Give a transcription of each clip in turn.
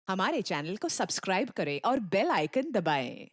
हमारे चैनल को सब्सक्राइब करें और बेल आइकन दबाएं।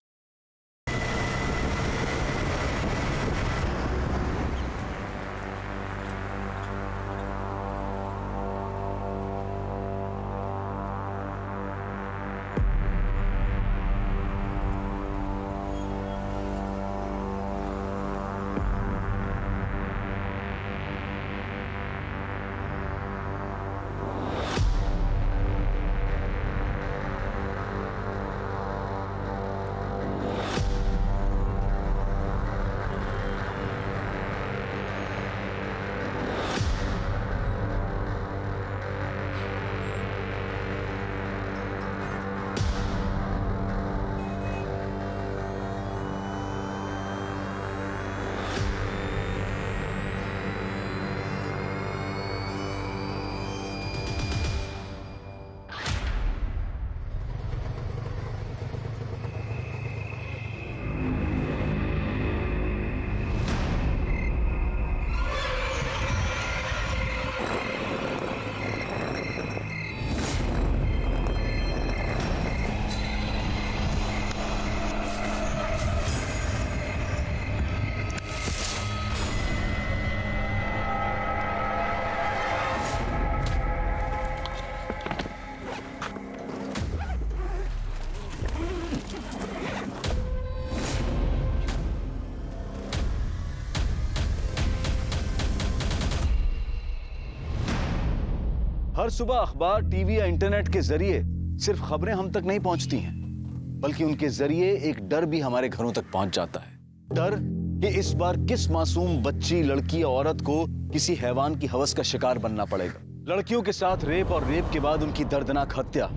हर सुबह अखबार, टीवी या इंटरनेट के जरिए सिर्फ खबरें हम तक नहीं पहुंचती हैं, बल्कि उनके जरिए एक डर भी हमारे घरों तक पहुंच जाता है। डर कि इस बार किस मासूम बच्ची, लड़की या औरत को किसी हैवान की हवस का शिकार बनना पड़ेगा। लड़कियों के साथ रेप और रेप के बाद उनकी दर्दनाक हत्या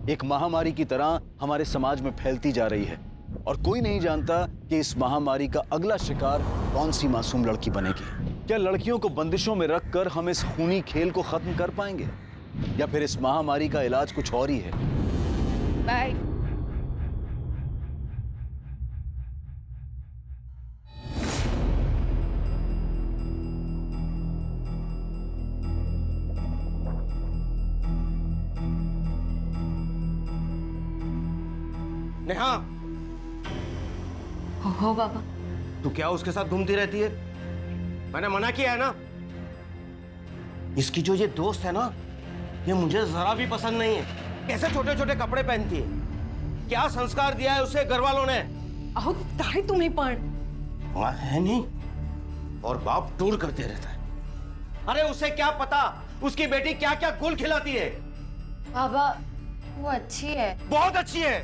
एक महामारी की तरह हमारे समाज में फैलती जा रही है और कोई नहीं जानता कि इस महामारी का अगला शिकार कौन सी मासूम लड़की बनेगी। क्या लड़कियों को बंदिशों में रखकर हम इस खूनी खेल को खत्म कर पाएंगे या फिर इस महामारी का इलाज कुछ और ही है? बाय। नेहा, हो बाबा। तू क्या उसके साथ घूमती रहती है? मैंने मना किया है ना। इसकी जो ये दोस्त है ना, ये मुझे जरा भी पसंद नहीं है। कैसे छोटे छोटे कपड़े पहनती है, क्या संस्कार दिया है उसे घर वालों ने? अहो काय तुम्हें पण वहां है नहीं और बाप टूर करते रहता है। अरे उसे क्या पता उसकी बेटी क्या क्या गुल खिलाती है। बाबा वो अच्छी है, बहुत अच्छी है,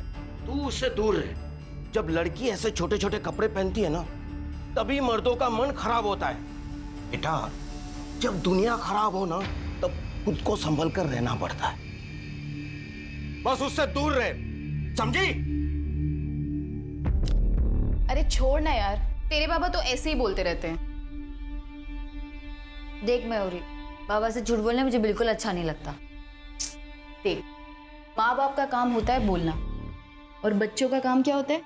तू उससे दूर रहे। जब लड़की ऐसे छोटे छोटे कपड़े पहनती है ना, तभी मर्दों का मन खराब होता है। बेटा, जब दुनिया खराब हो ना, तब खुद को संभल कर रहना पड़ता है। बस उससे दूर रहे, समझी? अरे छोड़ ना यार, तेरे बाबा तो ऐसे ही बोलते रहते हैं। देख मयूरी, बाबा से झूठ बोलना मुझे बिल्कुल अच्छा नहीं लगता। देख, माँ बाप का काम होता है बोलना, और बच्चों का काम क्या होता है?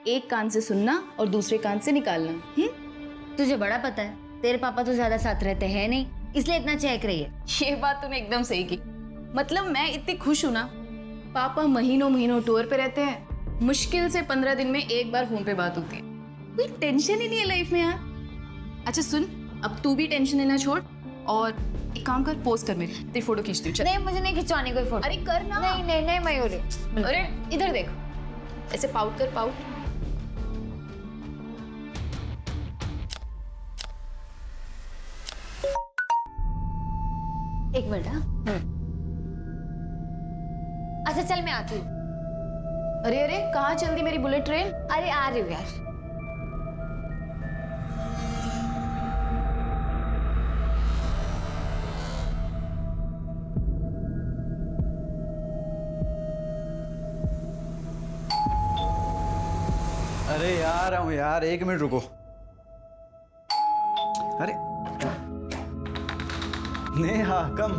एक कान से सुनना और दूसरे कान से निकालना। तुझे बड़ा पता है, तेरे पापा तो ज्यादा साथ रहते हैं नहीं, इसलिए इतना चहक रही है। ये बात तूने एकदम सही की। मतलब मैं इतनी खुश हूं ना, पापा महीनों महीनों टूर पे रहते हैं, मुश्किल से 15 दिन में एक बार फोन पे बात होती है। कोई टेंशन ही नहीं है लाइफ में यार। अच्छा सुन, अब तू भी टेंशन लेना छोड़ और एक काम कर, पोस्ट कर मेरी, तेरी फोटो खींचती हूँ। नहीं, मुझे नहीं खिंचवानी कोई फोटो। अरे कर ना। नहीं नहीं नहीं मयूरी। अरे इधर देख, ऐसे पाउट कर, पाउट। एक मिनट। हाँ, अच्छा चल मैं आती हूँ। अरे अरे कहाँ चल दी मेरी बुलेट ट्रेन? अरे आ रही हूँ यार। अरे यार हूँ यार, एक मिनट रुको। अरे नेहा कम।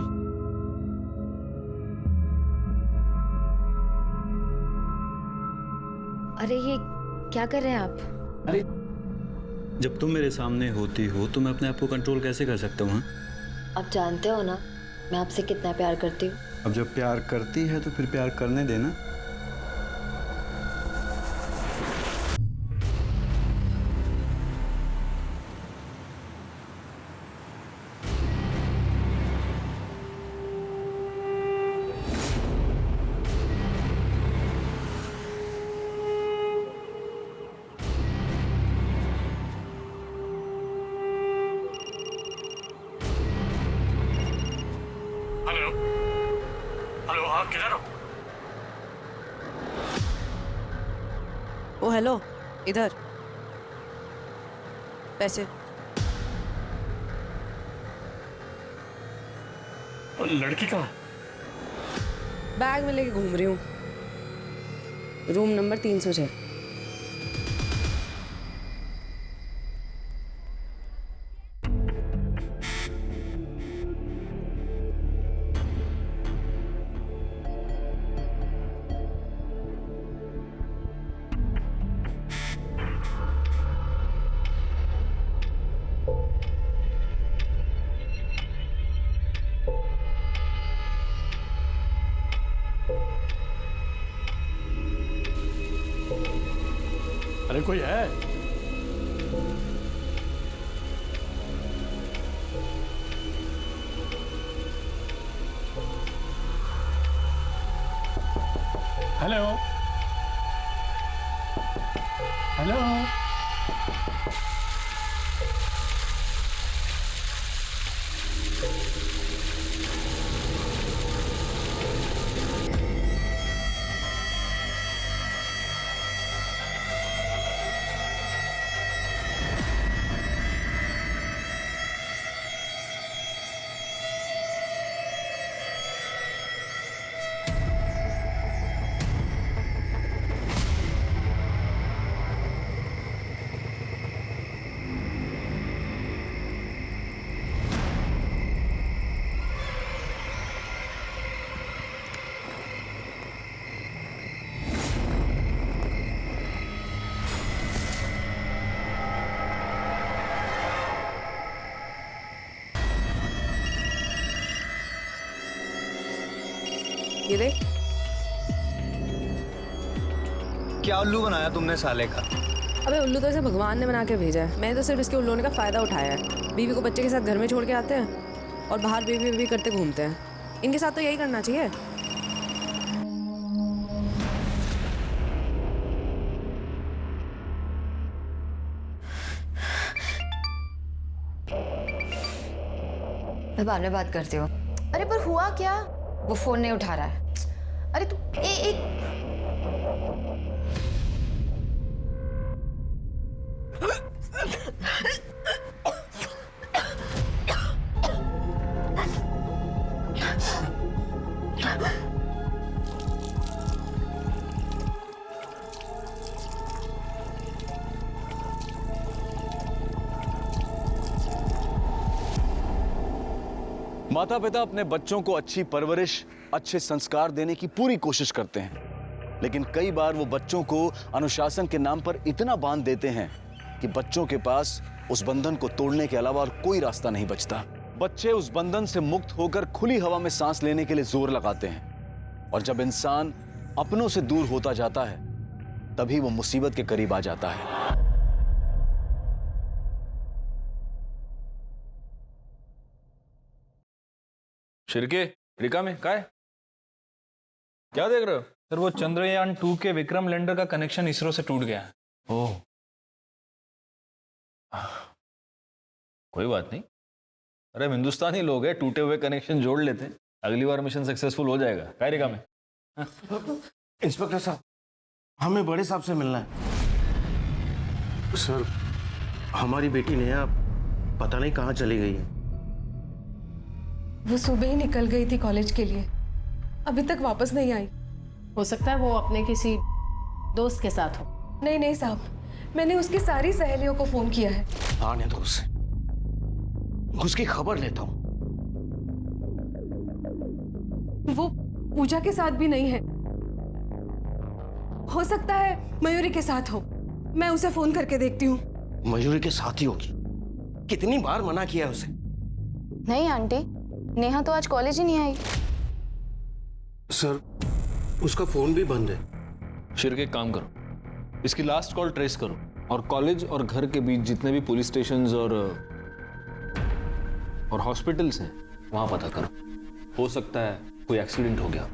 अरे ये क्या कर रहे हैं आप? अरे जब तुम मेरे सामने होती हो तो मैं अपने आप को कंट्रोल कैसे कर सकता हूँ? आप जानते हो ना मैं आपसे कितना प्यार करती हूँ। अब जब प्यार करती है तो फिर प्यार करने देना। हेलो हेलो, हाँ किधर हो? ओ हेलो, इधर पैसे। और लड़की कहाँ? बैग में लेके घूम रही हूँ। Room number 306। अरे कोई है? हेलो हेलो, ये देख। क्या उल्लू बनाया तुमने साले का? अबे उल्लू तो इसे भगवान ने बना के भेजा है। मैंने तो सिर्फ इसके उल्लू होने का फायदा उठाया है। बीवी को बच्चे के साथ घर में छोड़ के आते हैं और बाहर बेबी बेबी करते घूमते हैं। इनके साथ तो यही करना चाहिए। मैं बाद में बात करती हूँ। अरे पर हुआ क्या? वो फोन नहीं उठा रहा है। अरे तू एक माता पिता अपने बच्चों को अच्छी परवरिश, अच्छे संस्कार देने की पूरी कोशिश करते हैं, लेकिन कई बार वो बच्चों को अनुशासन के नाम पर इतना बांध देते हैं कि बच्चों के पास उस बंधन को तोड़ने के अलावा और कोई रास्ता नहीं बचता। बच्चे उस बंधन से मुक्त होकर खुली हवा में सांस लेने के लिए जोर लगाते हैं, और जब इंसान अपनों से दूर होता जाता है तभी वो मुसीबत के करीब आ जाता है। शिरके रिका में काय क्या देख रहे हो? सर वो चंद्रयान 2 के विक्रम लैंडर का कनेक्शन इसरो से टूट गया है। ओह, कोई बात नहीं। अरे हम हिंदुस्तानी लोग हैं, टूटे हुए कनेक्शन जोड़ लेते हैं, अगली बार मिशन सक्सेसफुल हो जाएगा। काय रिका में? इंस्पेक्टर साहब, हमें बड़े साहब से मिलना है। सर, हमारी बेटी नेहा पता नहीं कहाँ चली गई है। वो सुबह ही निकल गई थी कॉलेज के लिए, अभी तक वापस नहीं आई। हो सकता है वो अपने किसी दोस्त के साथ हो। नहीं नहीं साहब, मैंने उसकी सारी सहेलियों को फोन किया है। आने दो उसे, उसकी खबर लेता हूँ। वो पूजा के साथ भी नहीं है, हो सकता है मयूरी के साथ हो। मैं उसे फोन करके देखती हूँ। मयूरी के साथ ही होगी। कितनी बार मना किया उसे। नहीं आंटी, नेहा तो आज कॉलेज ही नहीं आई। सर, उसका फोन भी बंद है। शिर्क, एक काम करो, इसकी लास्ट कॉल ट्रेस करो और कॉलेज और घर के बीच जितने भी पुलिस स्टेशंस और हॉस्पिटल्स हैं वहां पता करो। हो सकता है कोई एक्सीडेंट हो गया।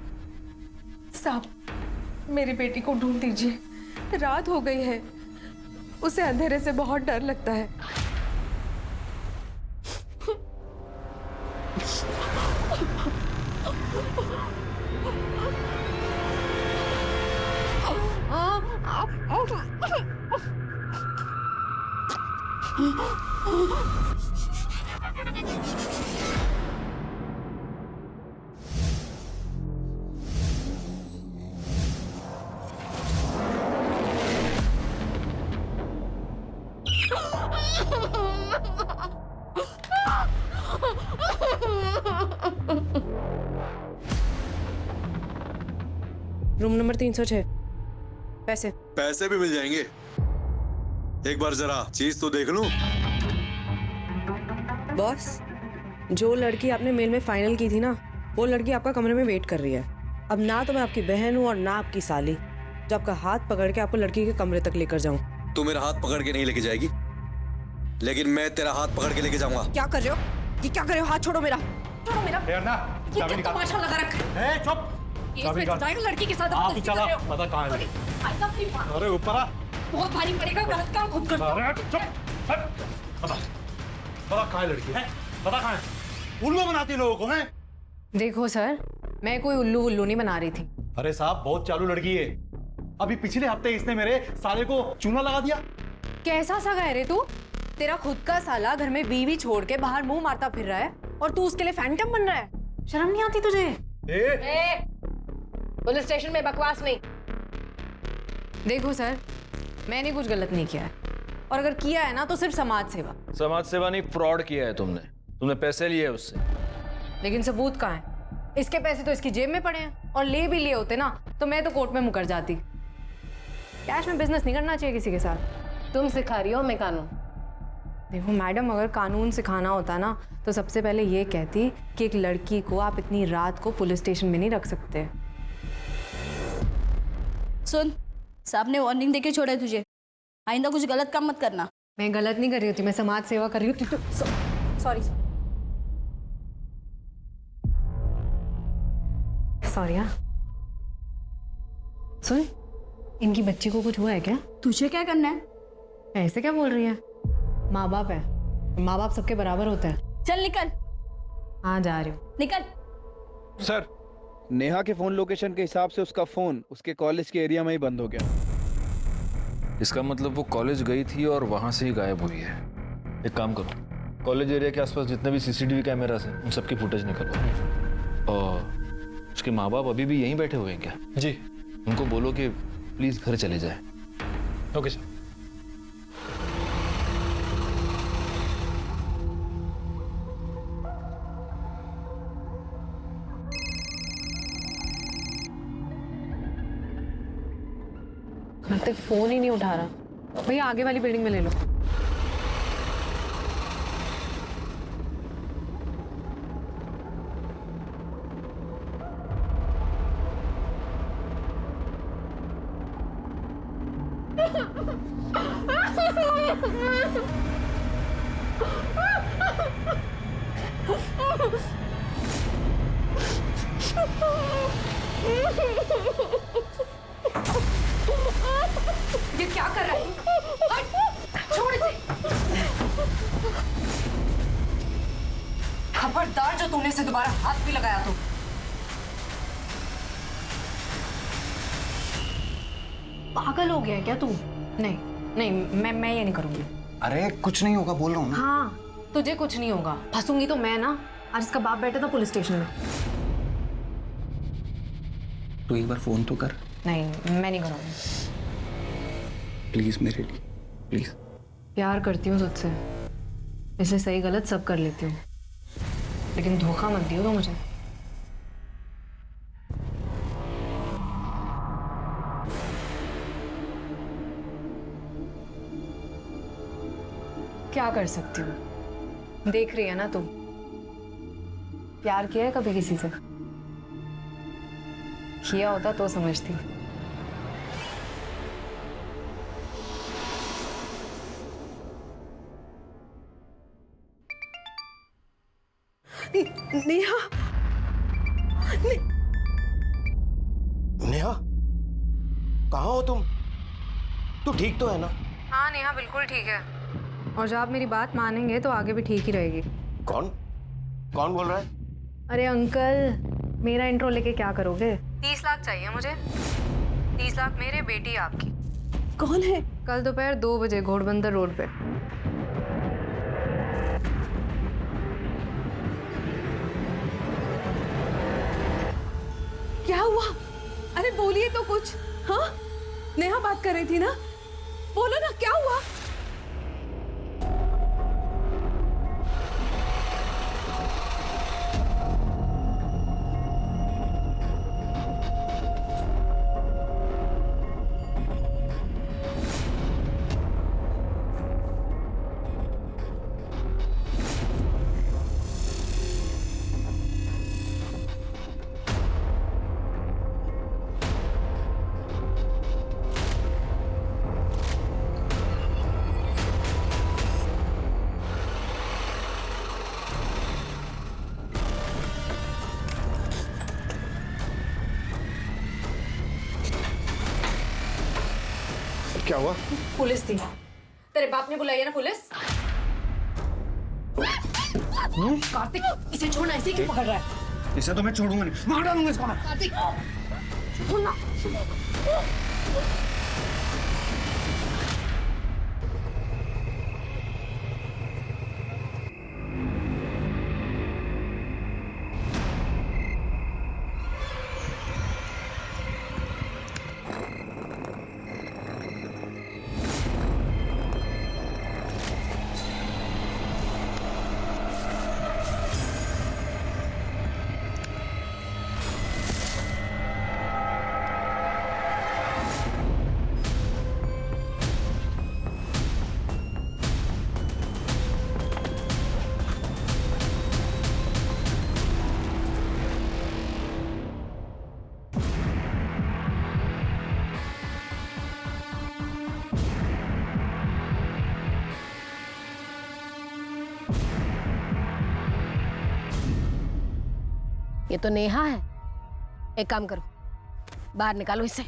साहब, मेरी बेटी को ढूंढ दीजिए, रात हो गई है, उसे अंधेरे से बहुत डर लगता है। Room number 306। पैसे पैसे भी मिल जाएंगे। एक बार जरा चीज तो देख लूं। बॉस, जो लड़की आपने मेल में फाइनल की थी ना, वो लड़की आपका कमरे में वेट कर रही है। अब ना तो मैं आपकी बहन हूँ और ना आपकी साली, जो आपका हाथ पकड़ के आपको लड़की के कमरे तक लेकर जाऊं। तू मेरा हाथ पकड़ के नहीं लेके जाएगी, लेकिन मैं तेरा हाथ पकड़ के लेके जाऊंगा। क्या कर रहे हो? ये क्या कर रहे हो? हाथ छोड़ो मेरा, छोड़ो मेरा। ये क्या तमाशा लगा रखा है? चुप। लड़की के साथ आप ही चला, पता कहाँ है? अरे ऊपर आ। बहुत भारी पड़ेगा, गलत काम खुद कर। अरे चुप। पता कहाँ है लड़की है? पता कहाँ है? उल्लू बनाती लोगों को है। देखो सर, मैं कोई उल्लू उल्लू नहीं बना रही थी। अरे साहब, बहुत चालू लड़की है। अभी पिछले हफ्ते इसने मेरे साले को चूना लगा दिया। कैसा सगा है रे तू? तेरा खुद का साला घर में बीवी छोड़ के बाहर मुंह मारता फिर रहा है और तू उसके लिए फैंटम बन रहा है। शर्म नहीं आती तुझे? पुलिस स्टेशन में बकवास नहीं। देखो सर, मैंने कुछ गलत नहीं किया है, और अगर किया है ना तो सिर्फ समाज सेवा। समाज सेवा नहीं, फ्रॉड किया है तुमने पैसे लिए उससे। लेकिन सबूत कहाँ है? इसके पैसे तो इसकी जेब में पड़े हैं, और ले भी लिए होते ना तो मैं तो कोर्ट में मुकर जाती। कैश में बिजनेस नहीं करना चाहिए किसी के साथ। तुम सिखा रही हो मैं कानून। देखो मैडम, अगर कानून सिखाना होता ना तो सबसे पहले ये कहती कि एक लड़की को आप इतनी रात को पुलिस स्टेशन में नहीं रख सकते। सुन, साहब ने वार्निंग देके छोड़ा है तुझे, आइंदा कुछ गलत काम मत करना। मैं गलत नहीं कर रही होती, मैं समाज सेवा कर रही हूँ। Sorry sorry. हाँ सुन, इनकी बच्ची को कुछ हुआ है क्या? तुझे क्या करना है? ऐसे क्या बोल रही है? माँ बाप है, माँ बाप सबके बराबर होते हैं। चल निकल। हाँ जा रही हूँ। निकल। सर, नेहा के फोन लोकेशन के हिसाब से उसका फोन उसके कॉलेज के एरिया में ही बंद हो गया। इसका मतलब वो कॉलेज गई थी और वहां से ही गायब हुई है। एक काम करो, कॉलेज एरिया के आसपास जितने भी सीसीटीवी कैमरास हैं उन सबकी फुटेज निकलवाओ। और उसके माँ बाप अभी भी यहीं बैठे हुए हैं क्या? जी। उनको बोलो कि प्लीज घर चले जाए। Okay sir. तक फोन ही नहीं उठा रहा। भैया आगे वाली बिल्डिंग में ले लो। ये क्या कर रहा है? छोड़ इसे। खबरदार जो तूने इसे दोबारा हाथ भी लगाया तो। पागल हो गया है क्या तू? नहीं नहीं, मैं ये नहीं करूंगी। अरे कुछ नहीं होगा, बोल रहा हूँ ना। हाँ, तुझे कुछ नहीं होगा। फंसूंगी तो मैं ना। आज इसका बाप बैठा था पुलिस स्टेशन में। तू एक बार फोन तो कर। नहीं, मैं नहीं करूंगी। प्लीज मेरे लिए, प्लीज। प्यार करती हूँ तुझसे, इसलिए सही गलत सब कर लेती हूँ, लेकिन धोखा मत दियो तो मुझे। क्या कर सकती हूँ? देख रही है ना तुम, प्यार किया है कभी किसी से? किया होता तो समझती। नेहा, नेहा, कहाँ हो तुम? तू ठीक तो है ना? हाँ नेहा बिल्कुल ठीक है, और जब आप मेरी बात मानेंगे तो आगे भी ठीक ही रहेगी। कौन कौन बोल रहा है? अरे अंकल, मेरा इंट्रो लेके क्या करोगे? 30 लाख चाहिए मुझे। 30 लाख मेरे, बेटी आपकी। कौन है? कल दोपहर 2 बजे घोड़बंदर रोड पे। क्या हुआ? अरे बोलिए तो कुछ। हाँ, नेहा बात कर रही थी ना, बोलो ना क्या हुआ? क्या हुआ? पुलिस थी। तेरे बाप ने बुलाई है ना पुलिस? कार्तिक, इसे छोड़ना, इसे क्यों पकड़ रहा है? इसे तो मैं छोड़ूंगा नहीं, मार डालूंगा इसको मैं। कार्तिक, छोड़ना। ये तो नेहा है। एक काम करो, बाहर निकालो इसे।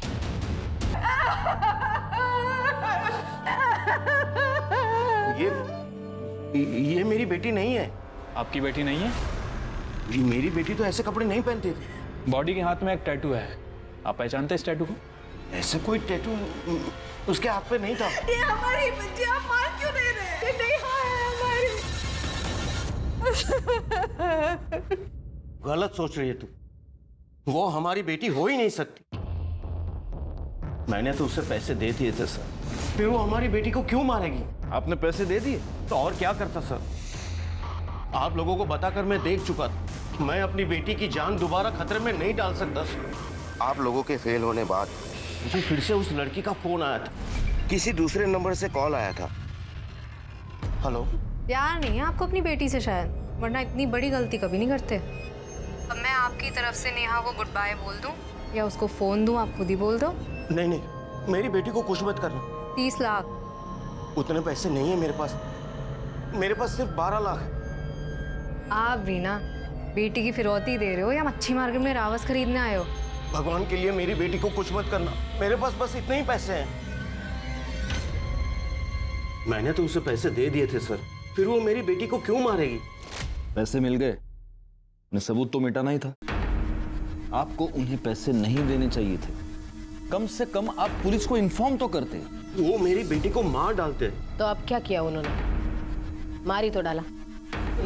ये मेरी बेटी नहीं है। आपकी बेटी नहीं है? मेरी बेटी तो ऐसे कपड़े नहीं पहनती थी। बॉडी के हाथ में एक टैटू है, आप पहचानते इस टैटू को? ऐसे कोई टैटू उसके हाथ पे नहीं था। ये हमारी बच्ची, आप मान क्यों नहीं रहे? ये नेहा है हमारी। गलत सोच रही है तू, वो हमारी बेटी हो ही नहीं सकती। मैंने तो उसे पैसे दे दिए थे सर, फिर वो हमारी बेटी को क्यों मारेगी? आपने पैसे दे दिए? तो और क्या करता सर? आप लोगों को बताकर मैं देख चुका था, मैं अपनी बेटी की जान दोबारा खतरे में नहीं डाल सकता सर। आप लोगों के फेल होने बाद मुझे फिर से उस लड़की का फोन आया था, किसी दूसरे नंबर से कॉल आया था। हेलो, प्यार नहीं है आपको अपनी बेटी से शायद, वरना इतनी बड़ी गलती कभी नहीं करते। अब मैं आपकी तरफ से नेहा को गुड बाय बोल दूं या उसको फोन दूं, आप खुद ही बोल दो। नहीं नहीं, मेरी बेटी को कुछ मत करना। 30 लाख? उतने पैसे नहीं है मेरे पास सिर्फ 12 लाख है। आप भी ना बेटी की फिरौती दे रहे हो या मच्छी मार्केट में रावस खरीदने आए हो? भगवान के लिए मेरी बेटी को कुछ मत करना, मेरे पास बस इतने ही पैसे हैं। मैंने तो उसे पैसे दे दिए थे सर, फिर वो मेरी बेटी को क्यों मारेगी? पैसे मिल गए, उन्हें सबूत तो मिटाना ही था। आपको उन्हें पैसे नहीं देने चाहिए थे, कम से कम आप पुलिस को इन्फॉर्म तो करते। वो मेरी बेटी को मार डालते। तो अब क्या किया उन्होंने? मारी तो डाला।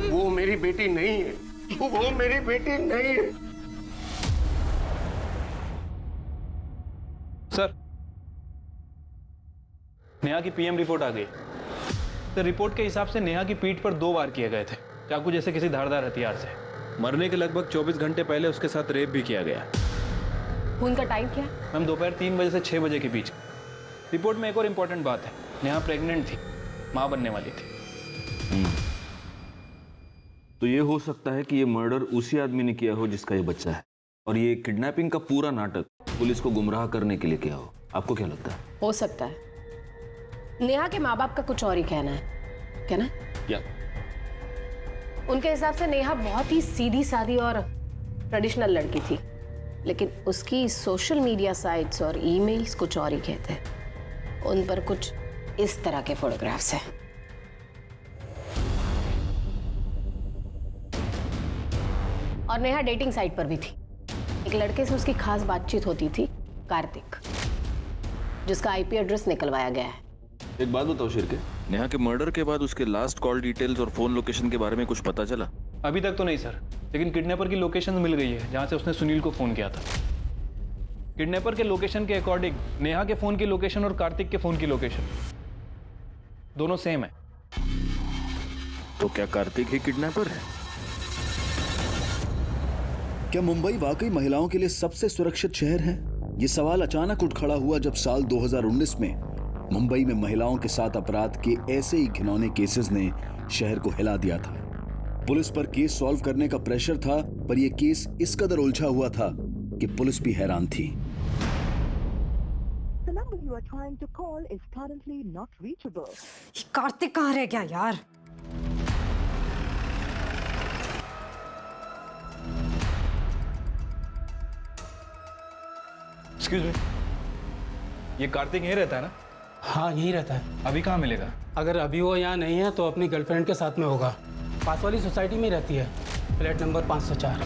वो मेरी बेटी नहीं है, वो मेरी बेटी नहीं है। सर, नेहा की पीएम रिपोर्ट आ गई। तो रिपोर्ट के हिसाब से नेहा की पीठ पर 2 वार किए गए थे, चाकू जैसे किसी धारदार हथियार से। मरने के लगभग 24 घंटे पहले उसके साथ रेप भी किया गया। खून का टाइम क्या? मैम दोपहर 3 बजे से 6 बजे के बीच। रिपोर्ट में एक और इम्पोर्टेंट बात है, नेहा प्रेग्नेंट थी, मां बनने वाली थी। तो ये हो सकता है कि ये मर्डर उसी आदमी ने किया हो जिसका ये बच्चा है। और ये किडनैपिंग का पूरा नाटक पुलिस को गुमराह करने के लिए किया हो, आपको क्या लगता है? हो सकता है। नेहा के माँ बाप का कुछ और ही कहना है, क्या ना? या उनके हिसाब से नेहा बहुत ही सीधी सादी और ट्रेडिशनल लड़की थी, लेकिन उसकी सोशल मीडिया साइट्स और ईमेल्स कुछ और ही कहते हैं। उन पर कुछ इस तरह के फोटोग्राफ्स हैं। और नेहा डेटिंग साइट पर भी थी। एक लड़के से उसकी खास बातचीत होती थी, कार्तिक, जिसका आईपी एड्रेस निकलवाया गया है। एक बात बताओ शिर्के, नेहा के मर्डर के बाद उसके लास्ट कॉल डिटेल्स और फोन लोकेशन के बारे में कुछ पता चला? अभी तक तो नहीं सर, लेकिन किडनैपर की लोकेशन मिल गई है जहां से उसने सुनील को फोन किया था। किडनैपर के लोकेशन के अकॉर्डिंग नेहा के फोन की लोकेशन और कार्तिक के फोन की लोकेशन दोनों सेम है। तो क्या कार्तिक ही किडनैपर है? क्या मुंबई वाकई महिलाओं के लिए सबसे सुरक्षित शहर है? ये सवाल अचानक उठ खड़ा हुआ जब साल 2019 में मुंबई में महिलाओं के साथ अपराध के ऐसे ही घिनौने केसेस ने शहर को हिला दिया था। पुलिस पर केस सॉल्व करने का प्रेशर था, पर यह केस इस कदर उलझा हुआ था कि पुलिस भी हैरान थी। कार्तिक कहाँ रह गया यार? एक्सक्यूज मी, ये कार्तिक यहीं रहता है ना? हाँ यहीं रहता है। अभी कहाँ मिलेगा? अगर अभी वो यहाँ नहीं है तो अपनी गर्लफ्रेंड के साथ में होगा। पास वाली सोसाइटी में रहती है, फ्लैट नंबर 504।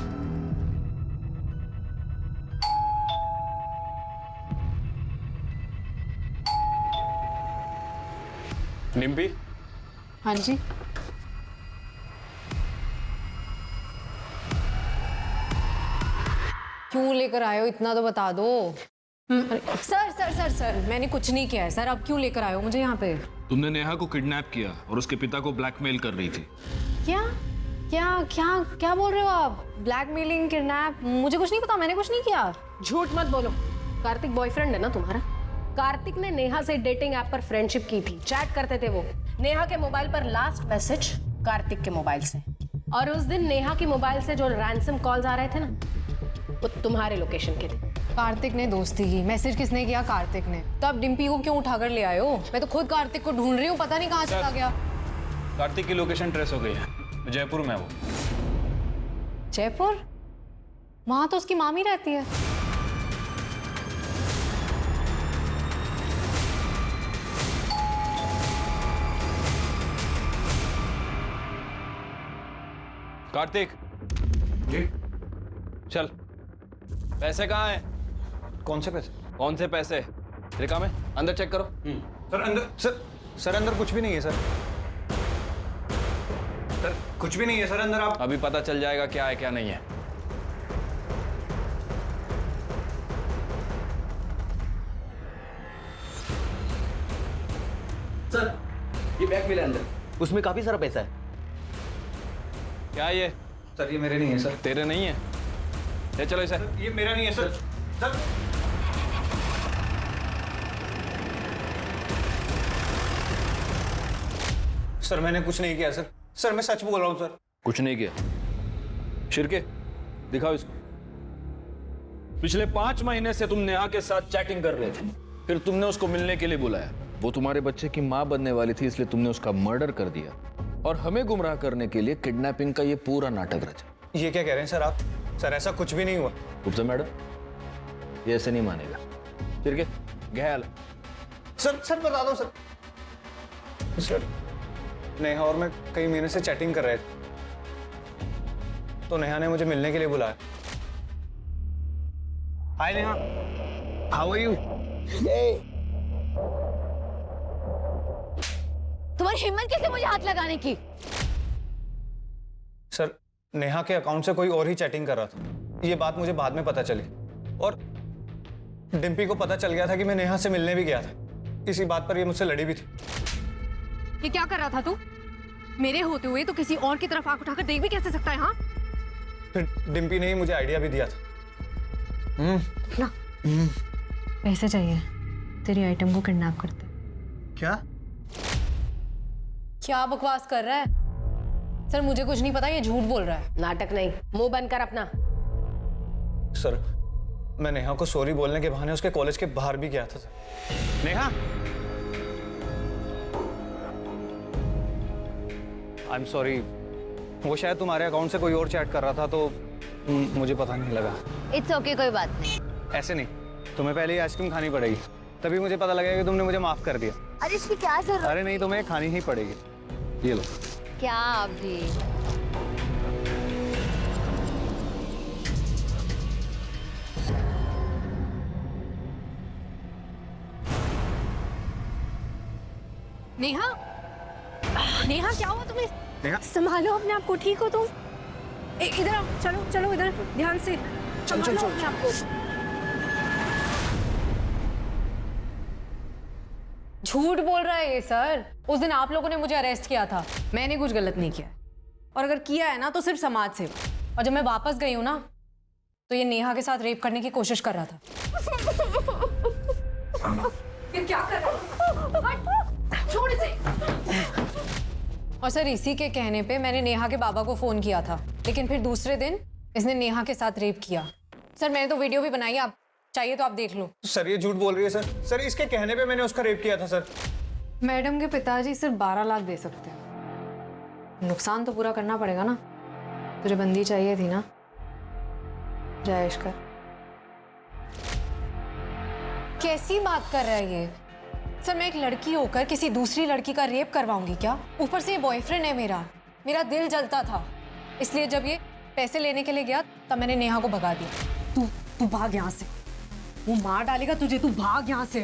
निम्पी? हाँ जी। क्यों लेकर आए हो, इतना तो बता दो। सर सर सर सर मैंने कुछ नहीं किया है सर, अब क्यों लेकर आए हो मुझे यहाँ पे? तुमने नेहा को किडनैप किया और उसके पिता को ब्लैकमेल कर रही थी। क्या क्या क्या क्या बोल रहे हो आप? Blackmailing, kidnap? मुझे कुछ नहीं पता, मैंने कुछ नहीं किया। झूठ मत बोलो। कार्तिक बॉयफ्रेंड है ना तुम्हारा? कार्तिक ने नेहा से डेटिंग ऐप पर फ्रेंडशिप की थी, चैट करते थे वो। नेहा के मोबाइल पर लास्ट मैसेज कार्तिक के मोबाइल से, और उस दिन नेहा के मोबाइल से जो रैंसम कॉल्स आ रहे थे ना, वो तुम्हारे लोकेशन के थे। कार्तिक ने दोस्ती की, मैसेज किसने किया? कार्तिक ने। तो अब डिम्पी को क्यों उठाकर ले आए हो? मैं तो खुद कार्तिक को ढूंढ रही हूँ, पता नहीं कहाँ चला गया। कार्तिक की लोकेशन ट्रेस हो गई है, जयपुर में है वो। जयपुर? वहां तो उसकी मामी रहती है। कार्तिक जी, चल। पैसे कहाँ हैं? कौन से पैसे? कौन से पैसे? रिका में अंदर चेक करो। सर अंदर, सर अंदर कुछ भी नहीं है सर। सर कुछ भी नहीं है सर अंदर। आप अभी पता चल जाएगा क्या है क्या नहीं है। सर ये बैग मिला अंदर, उसमें काफी सारा पैसा है। क्या ये? सर ये मेरे नहीं है सर। तेरे नहीं है? ले चलो इसे। ये मेरा नहीं है सर। सर सर मैंने कुछ नहीं किया सर। सर मैं सच बोल रहा हूँ सर। कुछ नहीं किया? शिर्के दिखाओ इसको। पिछले 5 महीने से तुम नेहा के साथ चैटिंग कर रहे थे, फिर तुमने उसको मिलने के लिए बुलाया। वो तुम्हारे बच्चे की माँ बनने वाली थी, इसलिए तुमने उसका मर्डर कर दिया और हमें गुमराह करने के लिए किडनैपिंग का ये पूरा नाटक रचा। ये क्या कह रहे हैं सर आप? सर ऐसा कुछ भी नहीं हुआ। गुप्ता मैडम, ये ऐसे नहीं मानेगा। शिर्के गहल। सर बता दो सर। सर नेहा और मैं कई महीने से चैटिंग कर रहे थे, तो नेहा ने मुझे मिलने के लिए बुलाया। हाय नेहा, हाउ आर यू? तुम्हारी हिम्मत कैसे मुझे हाथ लगाने की? सर नेहा के अकाउंट से कोई और ही चैटिंग कर रहा था। ये बात मुझे बाद में पता चली, और डिम्पी को पता चल गया था कि मैं नेहा से मिलने भी गया था। इसी बात पर ये मुझसे लड़ी भी थी। ये क्या कर रहा था तू? मेरे होते हुए तो किसी और की तरफ आंख उठाकर देख भी कैसे सकता है? हाँ, फिर डिम्पी ने ही मुझे आइडिया भी दिया था। ना पैसे चाहिए, तेरी आइटम को किडनैप करते। क्या क्या बकवास कर रहा है? सर मुझे कुछ नहीं पता, ये झूठ बोल रहा है। नाटक नहीं, मुंह बंद कर अपना। सर मैं नेहा को सॉरी बोलने के बहाने उसके कॉलेज के बाहर भी गया था sir. Neha, I am sorry, वो शायद तुम्हारे अकाउंट से कोई और चैट कर रहा था तो मुझे पता नहीं लगा। इट्स ओके, कोई बात नहीं। ऐसे नहीं, तुम्हें पहले ही आइसक्रीम खानी पड़ेगी, तभी मुझे पता लगेगा कि तुमने मुझे माफ कर दिया। अरे इसकी क्या जरूरत? अरे नहीं, तुम्हें खानी ही पड़ेगी। ये लो। क्या अभी? नेहा, नेहा क्या हुआ तुम्हें? नेहा, संभालो अपने आप को, ठीक हो तुम? इधर आओ, चलो चलो इधर, ध्यान से संभालो अपने आप को। झूठ बोल रहा है ये सर। उस दिन आप लोगों ने मुझे अरेस्ट किया था, मैंने कुछ गलत नहीं किया, और अगर किया है ना तो सिर्फ समाज सेवा। और जब मैं वापस गई हूं ना तो ये नेहा के साथ रेप करने की कोशिश कर रहा था। ये क्या कर रहा है? छोड़ इसे। और सर इसी के कहने पे मैंने नेहा के बाबा को फोन किया था, लेकिन फिर दूसरे दिन इसने नेहा के साथ रेप किया। सर मैंने तो वीडियो भी बनाई, आप चाहिए तो आप देख लो। सर ये झूठ बोल रही है सर। सर इसके कहने पे मैंने उसका रेप किया था सर। मैडम के पिताजी सिर्फ 12 लाख दे सकते हैं, नुकसान तो पूरा करना पड़ेगा ना। तुझे बंदी चाहिए थी ना, जायश कर। कैसी बात कर रहा है ये सर? मैं एक लड़की होकर किसी दूसरी लड़की का रेप करवाऊंगी क्या? ऊपर से ये बॉयफ्रेंड है मेरा। मेरा दिल जलता था, इसलिए जब ये पैसे लेने के लिए गया तब मैंने नेहा को भगा दिया। तू भाग यहाँ से, वो मार डालेगा तुझे, तू भाग यहाँ से।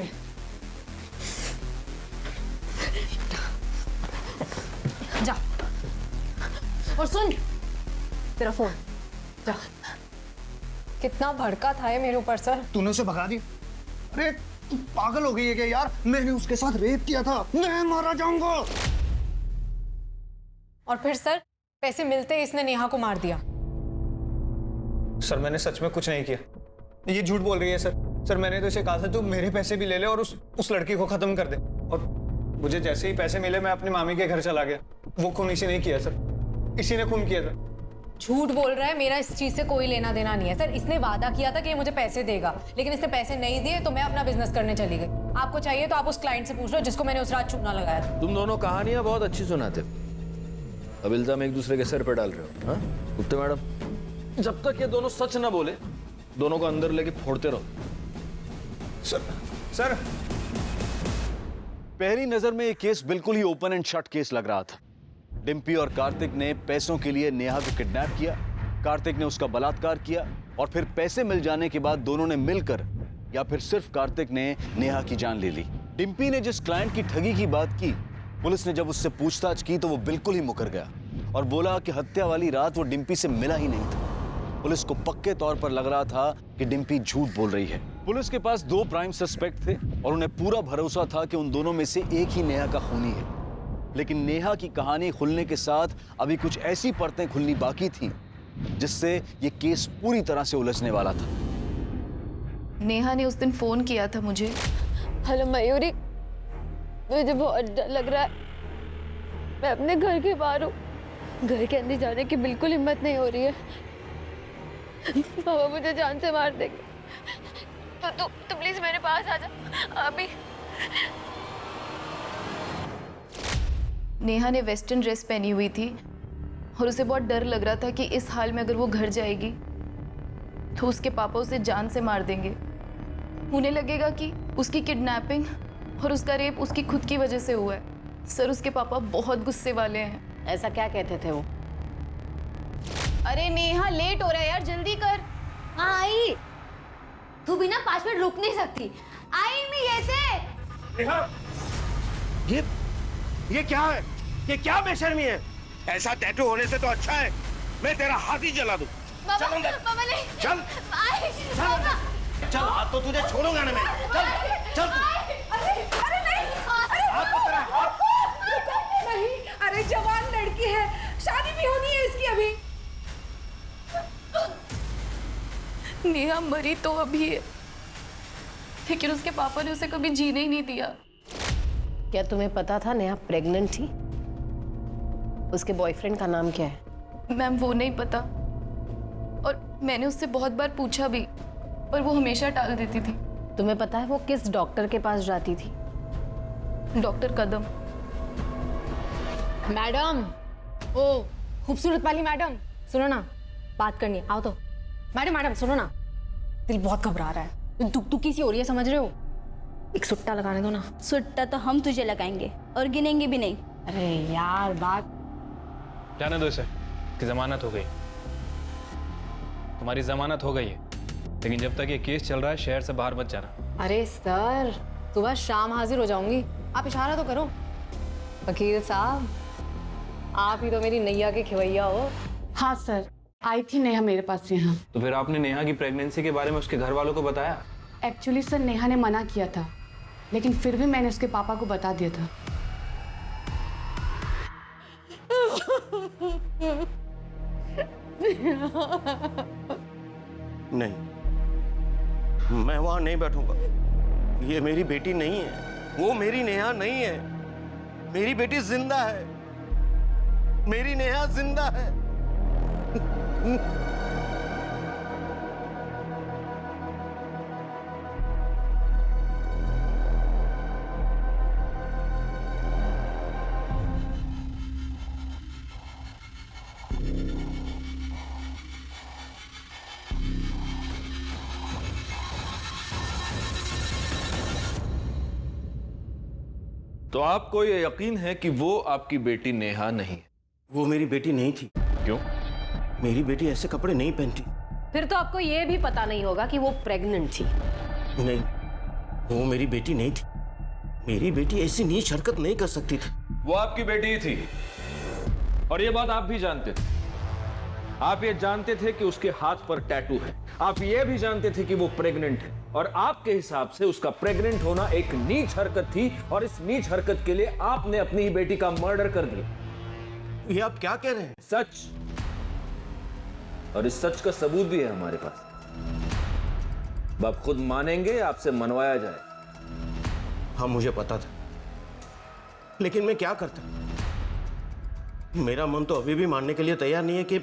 जा और सुन, तेरा फोन जा। कितना भड़का था ये मेरे ऊपर सर। तूने उसे भगा दी? अरे तू पागल हो गई है क्या यार? मैंने उसके साथ रेप किया था, मैं मारा जाऊंगा। और फिर सर पैसे मिलते ही इसने नेहा को मार दिया। सर मैंने सच में कुछ नहीं किया, ये झूठ बोल रही है सर। सर मैंने तो इसे कहा था तू मेरे पैसे भी ले ले और उस लड़की को खत्म कर दे। और मुझे जैसे ही पैसे मिले मैं अपनी मामी के घर चला गया। वो खून इसी ने किया सर, इसी ने खून किया था। झूठ बोल रहा है, मेरा इस चीज से कोई लेना देना नहीं है सर। इसने वादा किया था कि ये मुझे पैसे देगा, लेकिन इसने पैसे नहीं दिए तो मैं अपना बिजनेस करने चली गई। आपको चाहिए तो आप उस क्लाइंट से पूछ लो जिसको मैंने उस रात चूना लगाया था। तुम दोनों कहानियां बहुत अच्छी सुनाते हो, अब इल्जाम एक दूसरे के सर पे डाल रहे हो। हाँ गुप्ता मैडम, जब तक ये दोनों सच ना बोले दोनों को अंदर लेके फोड़ते रहो। सर पहली नजर में ये केस बिल्कुल ही ओपन एंड शट केस लग रहा था। डिम्पी और कार्तिक ने पैसों के लिए नेहा को किडनैप किया, कार्तिक ने उसका बलात्कार किया, और फिर पैसे मिल जाने के बाद दोनों ने मिलकर, या फिर सिर्फ कार्तिक ने नेहा की जान ले ली। डिम्पी ने जिस क्लाइंट की ठगी की बात की, पुलिस ने जब उससे पूछताछ की तो वो बिल्कुल ही मुकर गया और बोला कि हत्या वाली रात वो डिम्पी से मिला ही नहीं था। पुलिस को पक्के तौर पर लग रहा था कि डिम्पी झूठ बोल रही है। पुलिस के पास 2 प्राइम सस्पेक्ट थे और उन्हें पूरा भरोसा था कि उन दोनों में से एक ही नेहा का खूनी है। लेकिन नेहा की कहानी खुलने के साथ अभी कुछ ऐसी परतें खुलनी बाकी थी जिससे ये केस पूरी तरह से उलझने वाला था। नेहा ने उस दिन फोन किया था मुझे। हेलो मयूरी, मुझे बहुत डर लग रहा है। मैं अपने घर के बाहर हूँ, घर के अंदर जाने की बिल्कुल हिम्मत नहीं हो रही है। पापा मुझे जान से मार देंगे। तो प्लीज मेरे पास आ जा अभी। नेहा ने वेस्टर्न ड्रेस पहनी हुई थी और उसे बहुत डर लग रहा था कि इस हाल में अगर वो घर जाएगी तो उसके पापा उसे जान से मार देंगे। उन्हें लगेगा कि उसकी किडनैपिंग और उसका रेप उसकी खुद की वजह से हुआ है। सर उसके पापा बहुत गुस्से वाले हैं। ऐसा क्या कहते थे वो? अरे नेहा लेट हो रहा है यार, जल्दी कर। हाँ आई, तू बिना 5 मिनट रुक नहीं सकती। आई मैं ये से। ये क्या है? ये क्या बेशर्मी है? ऐसा टैटू होने से तो अच्छा है मैं तेरा हाथ ही जला दूं। बाबा नहीं। चल आई, चल हाथ तो तुझे छोड़ूंगा ना मैं। चल अरे नहीं, हाथ तो तेरा हाथ। नहीं, अरे जवान लड़की है, शादी भी होनी है इसकी अभी। नेहा मरी तो अभी है, लेकिन उसके पापा ने उसे कभी जीने ही नहीं दिया। क्या तुम्हें पता था नेहा प्रेग्नेंट थी? उसके बॉयफ्रेंड का नाम क्या है? मैम वो नहीं पता, और मैंने उससे बहुत बार पूछा भी, पर वो हमेशा टाल देती थी। तुम्हें पता है वो किस डॉक्टर के पास जाती थी? डॉक्टर कदम। मैडम, ओ खूबसूरत वाली मैडम, सुनो ना, बात करनी है, आओ तो। मैडम सुनो ना, दिल बहुत घबरा रहा है, दुखी सी हो रही है, समझ रहे हो? एक सुट्टा लगाने दो ना। सुट्टा तो हम तुझे लगाएंगे और गिनेंगे भी नहीं। अरे यार, बात जाने दो इसे, कि जमानत हो गई। तुम्हारी जमानत हो गई है, लेकिन जब तक ये केस चल रहा है शहर से बाहर मत जाना। अरे सर, सुबह शाम हाजिर हो जाऊंगी, आप इशारा तो करो। वकील साहब, आप ही तो मेरी नैया के खिवैया हो। हाँ सर, आई थी नेहा मेरे पास यहाँ। तो फिर आपने नेहा की प्रेगनेंसी के बारे में उसके घर वालों को बताया? एक्चुअली सर नेहा ने मना किया था, लेकिन फिर भी मैंने उसके पापा को बता दिया था। नहीं, मैं वहां नहीं बैठूंगा। ये मेरी बेटी नहीं है, वो मेरी नेहा नहीं है। मेरी बेटी जिंदा है, मेरी नेहा जिंदा है। तो आपको ये यकीन है कि वो आपकी बेटी नेहा नहीं है? वो मेरी बेटी नहीं थी। क्यों? मेरी बेटी ऐसे कपड़े नहीं पहनती। फिर तो आपको ये भी पता नहीं होगा कि वो प्रेग्नेंट थी। नहीं, वो मेरी बेटी नहीं थी। मेरी बेटी ऐसी नीच हरकत नहीं कर सकती थी। वो आपकी बेटी ही थी, और ये बात आप भी जानते थे। आप ये जानते थे कि उसके हाथ पर टैटू है, आप ये भी जानते थे कि वो प्रेग्नेंट है, और आपके हिसाब से उसका प्रेग्नेंट होना एक नीच हरकत थी, और इस नीच हरकत के लिए आपने अपनी ही बेटी का मर्डर कर दिया। ये आप क्या कह रहे हैं? सच, और इस सच का सबूत भी है हमारे पास। आप खुद मानेंगे, आपसे मनवाया जाए। हाँ, मुझे पता था, लेकिन मैं क्या करता? मेरा मन तो अभी भी मानने के लिए तैयार नहीं है कि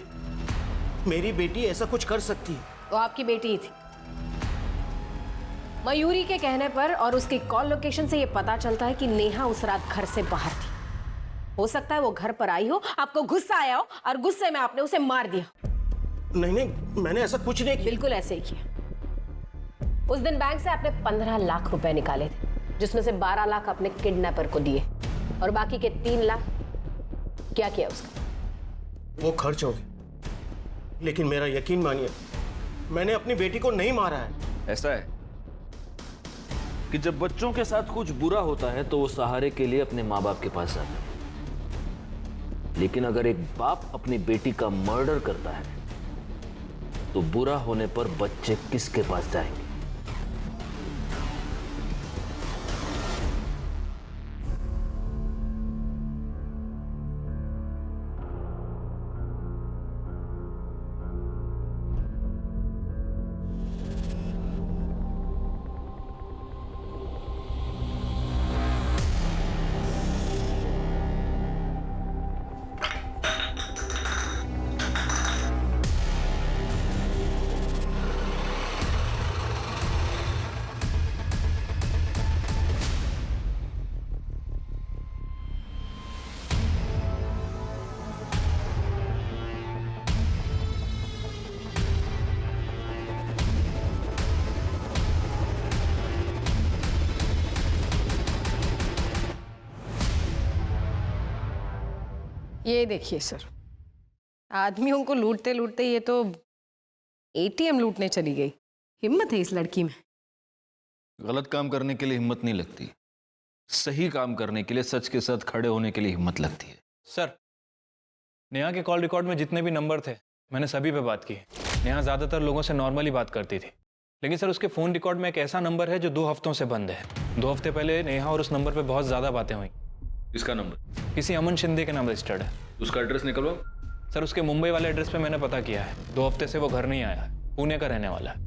मेरी बेटी ऐसा कुछ कर सकती है। वो आपकी बेटी ही थी। मयूरी के कहने पर और उसकी कॉल लोकेशन से ये पता चलता है कि नेहा उस रात घर से बाहर थी। हो सकता है वो घर पर आई हो, आपको गुस्सा आया हो, और गुस्से में आपने उसे मार दिया। नहीं, मैंने ऐसा कुछ नहीं किया। बिल्कुल ऐसे ही किया। उस दिन बैंक से आपने 15 लाख रुपए निकाले थे, जिसमें से 12 लाख अपने किडनैपर को दिए, और बाकी के 3 लाख क्या किया उसका? वो खर्च हो गए, लेकिन मेरा यकीन मानिए, मैंने अपनी बेटी को नहीं मारा है। ऐसा है कि जब बच्चों के साथ कुछ बुरा होता है तो वो सहारे के लिए अपने माँ बाप के पास जाते हैं, लेकिन अगर एक बाप अपनी बेटी का मर्डर करता है तो बुरा होने पर बच्चे किसके पास जाएंगे? ये देखिए सर, आदमियों को लूटते लूटते ये तो एटीएम लूटने चली गई। हिम्मत है इस लड़की में। गलत काम करने के लिए हिम्मत नहीं लगती, सही काम करने के लिए, सच के साथ खड़े होने के लिए हिम्मत लगती है। सर, नेहा के कॉल रिकॉर्ड में जितने भी नंबर थे मैंने सभी पे बात की। नेहा ज़्यादातर लोगों से नॉर्मली बात करती थी, लेकिन सर उसके फ़ोन रिकॉर्ड में एक ऐसा नंबर है जो 2 हफ्तों से बंद है। 2 हफ्ते पहले नेहा और उस नंबर पे बहुत ज़्यादा बातें हुई। इसका नंबर किसी अमन शिंदे के नाम रजिस्टर्ड है। उसका एड्रेस निकलवाओ। सर उसके मुंबई वाले एड्रेस पे मैंने पता किया है। 2 हफ्ते से वो घर नहीं आया है, पुणे का रहने वाला है।